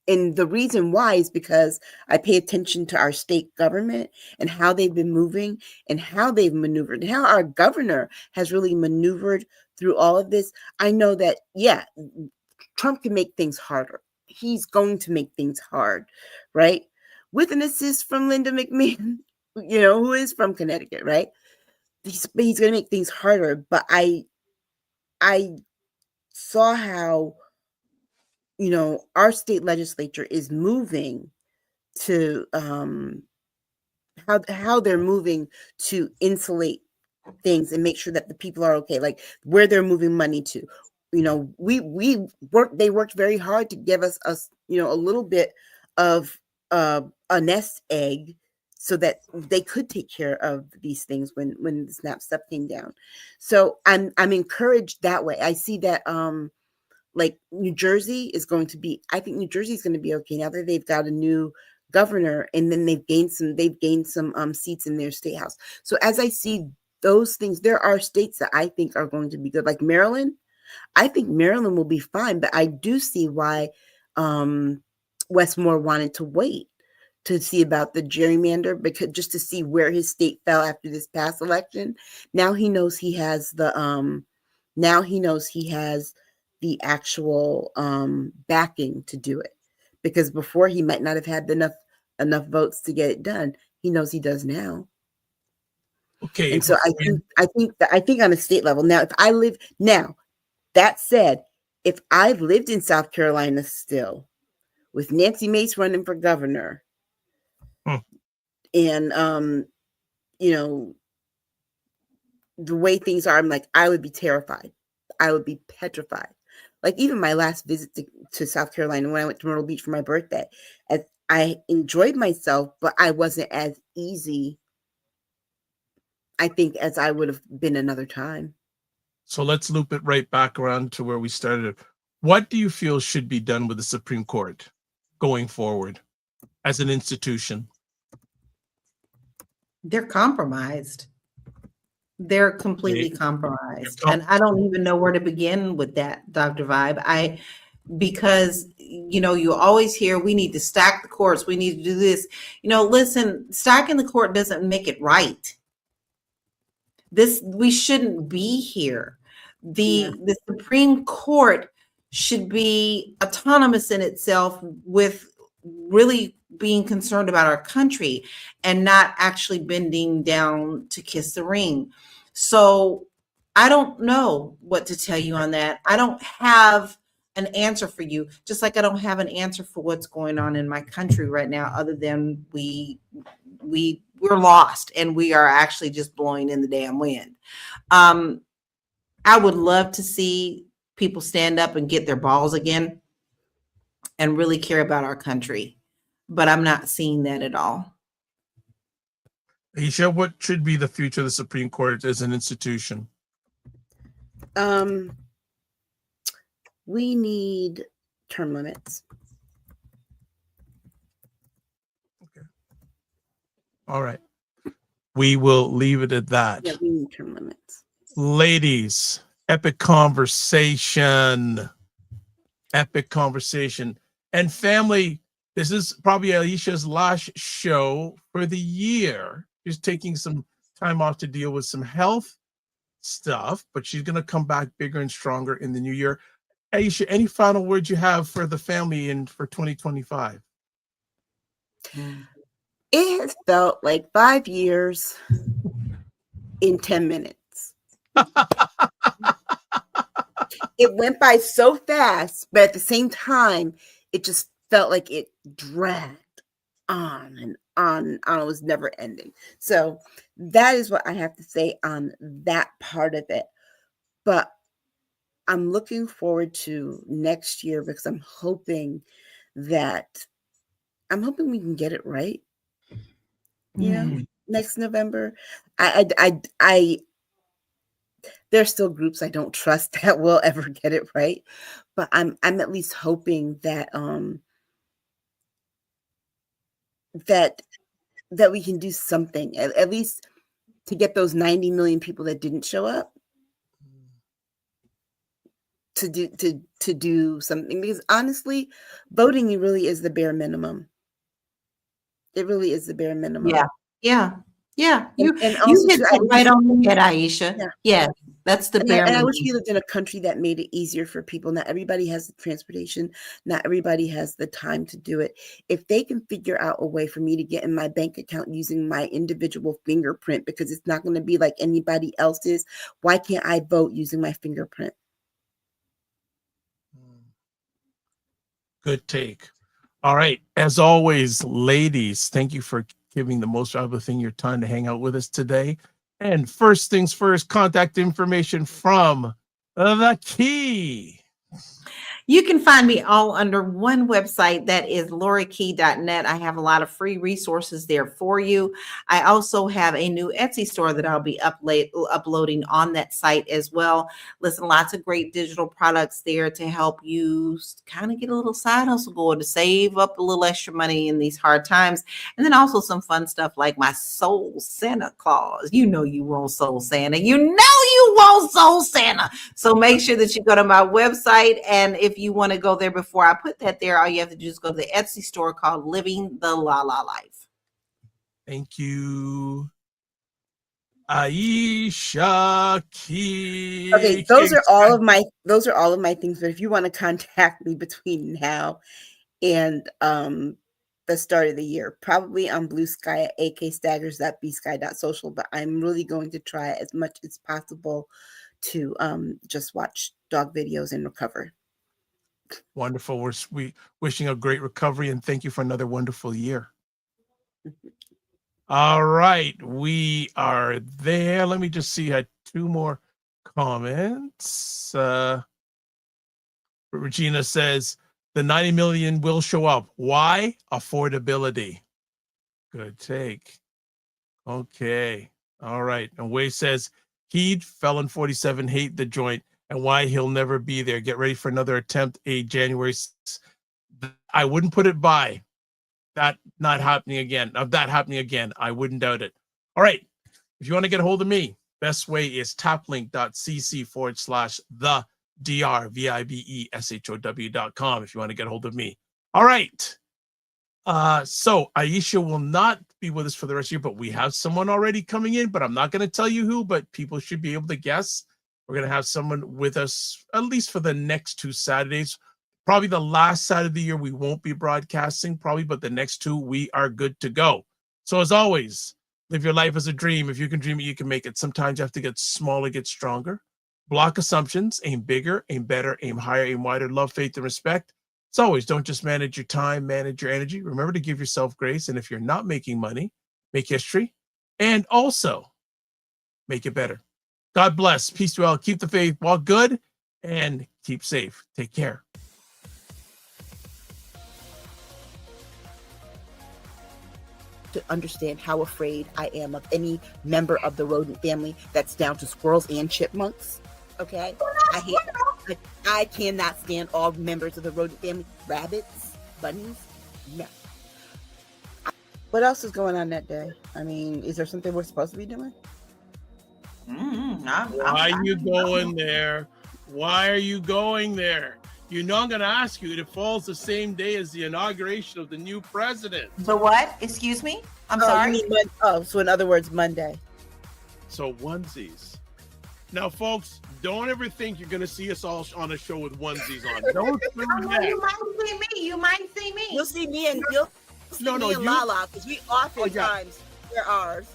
and the reason why is because I pay attention to our state government and how they've been moving and how they've maneuvered and how our governor has really maneuvered through all of this. I know that, yeah, Trump can make things harder. He's going to make things hard, right? With an assist from Linda McMahon, who is from Connecticut, right? He's going to make things harder. But I saw how our state legislature is moving to how they're moving to insulate things and make sure that the people are okay, like where they're moving money to. They worked very hard to give us a little bit of a nest egg so that they could take care of these things when the SNAP stuff came down. So I'm encouraged that way. I see that like New Jersey is going to be, I think New Jersey is going to be okay now that they've got a new governor, and then they've gained some seats in their state house. So as I see those things, there are states that I think are going to be good, like Maryland. I think Maryland will be fine, but I do see why Wes Moore wanted to wait to see about the gerrymander, because just to see where his state fell after this past election. Now he knows he has the actual backing to do it, because before he might not have had enough votes to get it done. He knows he does now. Okay. And so I think on a state level now, that said, if I've lived in South Carolina still with Nancy Mace running for governor, and the way things are, I'm like, I would be terrified. I would be petrified. Like even my last visit to South Carolina, when I went to Myrtle Beach for my birthday, I enjoyed myself, but I wasn't as easy, I think, as I would have been another time. So let's loop it right back around to where we started. What do you feel should be done with the Supreme Court going forward as an institution? They're compromised. They're completely compromised. You're And I don't even know where to begin with that, Dr. Vibe. Because, you always hear we need to stack the courts, we need to do this. Listen, stacking the court doesn't make it right. We shouldn't be here. The Supreme Court should be autonomous in itself, with really being concerned about our country and not actually bending down to kiss the ring. So I don't know what to tell you on that. I don't have an answer for you, just like I don't have an answer for what's going on in my country right now, other than we're lost and we are actually just blowing in the damn wind. I would love to see people stand up and get their balls again and really care about our country, but I'm not seeing that at all. Aisha, what should be the future of the Supreme Court as an institution? We need term limits. Okay. All right. We will leave it at that. Yeah, we need term limits. Ladies, epic conversation. Epic conversation. And family, this is probably Aisha's last show for the year. She's taking some time off to deal with some health stuff, but she's going to come back bigger and stronger in the new year. Aisha, any final words you have for the family and for 2025? It has felt like 5 years in 10 minutes. It went by so fast, but at the same time, it just felt like it dragged on and on and on. It was never ending. So that is what I have to say on that part of it. But I'm looking forward to next year, because I'm hoping we can get it right. Next November. I there's still groups I don't trust that will ever get it right, but I'm at least hoping that that we can do something, at least to get those 90 million people that didn't show up to do something, because honestly, voting really is the bare minimum. It really is the bare minimum. Yeah. You hit also, it right on the head, Aisha. Yeah, that's the bare minimum. I wish we lived in a country that made it easier for people. Not everybody has the transportation. Not everybody has the time to do it. If they can figure out a way for me to get in my bank account using my individual fingerprint, because it's not going to be like anybody else's, why can't I vote using my fingerprint? Good take. All right. As always, ladies, thank you for giving the most valuable thing your time to hang out with us today. And first things first, contact information from the key. You can find me all under one website, that is laurykey.net. I have a lot of free resources there for you. I also have a new Etsy store that I'll be uploading on that site as well. Listen, lots of great digital products there to help you kind of get a little side hustle going, to save up a little extra money in these hard times. And then also some fun stuff like my Soul Santa Claus. You know you want Soul Santa. You know you want Soul Santa. So make sure that you go to my website, and if you want to go there before I put that there, all you have to do is go to the Etsy store called Living the La La Life. Thank you, Aisha Key. Okay, those are all of my things. But if you want to contact me between now and the start of the year, probably on Blue Sky at akstaggers.bsky.social. But I'm really going to try as much as possible to just watch dog videos and recover. Wonderful. We're wishing a great recovery, and thank you for another wonderful year. All right, we are there. Let me just see. I had 2 more comments. Regina says the 90 million will show up. Why? Affordability. Good take. Okay. All right. And Way says Heed, Felon 47, hate the joint, and why he'll never be there. Get ready for another attempt, January 6th. I wouldn't put it by that not happening again. Of that happening again, I wouldn't doubt it. All right. If you want to get a hold of me, Best way is taplink.cc/the drvibeshow.com if you want to get hold of me. All right. So Aisha will not be with us for the rest of the year, but we have someone already coming in, but I'm not going to tell you who, but people should be able to guess. We're going to have someone with us at least for the next 2 Saturdays. Probably the last Saturday of the year we won't be broadcasting, probably, but the next 2 we are good to go. So as always, live your life as a dream. If you can dream it, you can make it. Sometimes you have to get smaller, get stronger. Block assumptions, aim bigger, aim better, aim higher, aim wider, love, faith, and respect. As always, don't just manage your time, manage your energy. Remember to give yourself grace. And if you're not making money, make history. And also, make it better. God bless. Peace to all. Keep the faith, walk good, and keep safe. Take care. To understand how afraid I am of any member of the rodent family that's down to squirrels and chipmunks. Okay? I cannot stand all members of the rodent family. Rabbits, bunnies, no. What else is going on that day? I mean, is there something we're supposed to be doing? Why are you going there? Why are you going there? You know I'm going to ask you. It falls the same day as the inauguration of the new president. The what? Excuse me? I'm sorry? So in other words, Monday. So onesies. Now, folks, don't ever think you're going to see us all on a show with onesies on. Don't do that. You might see me. You might see me. You'll see me and Lala because we oftentimes wear ours.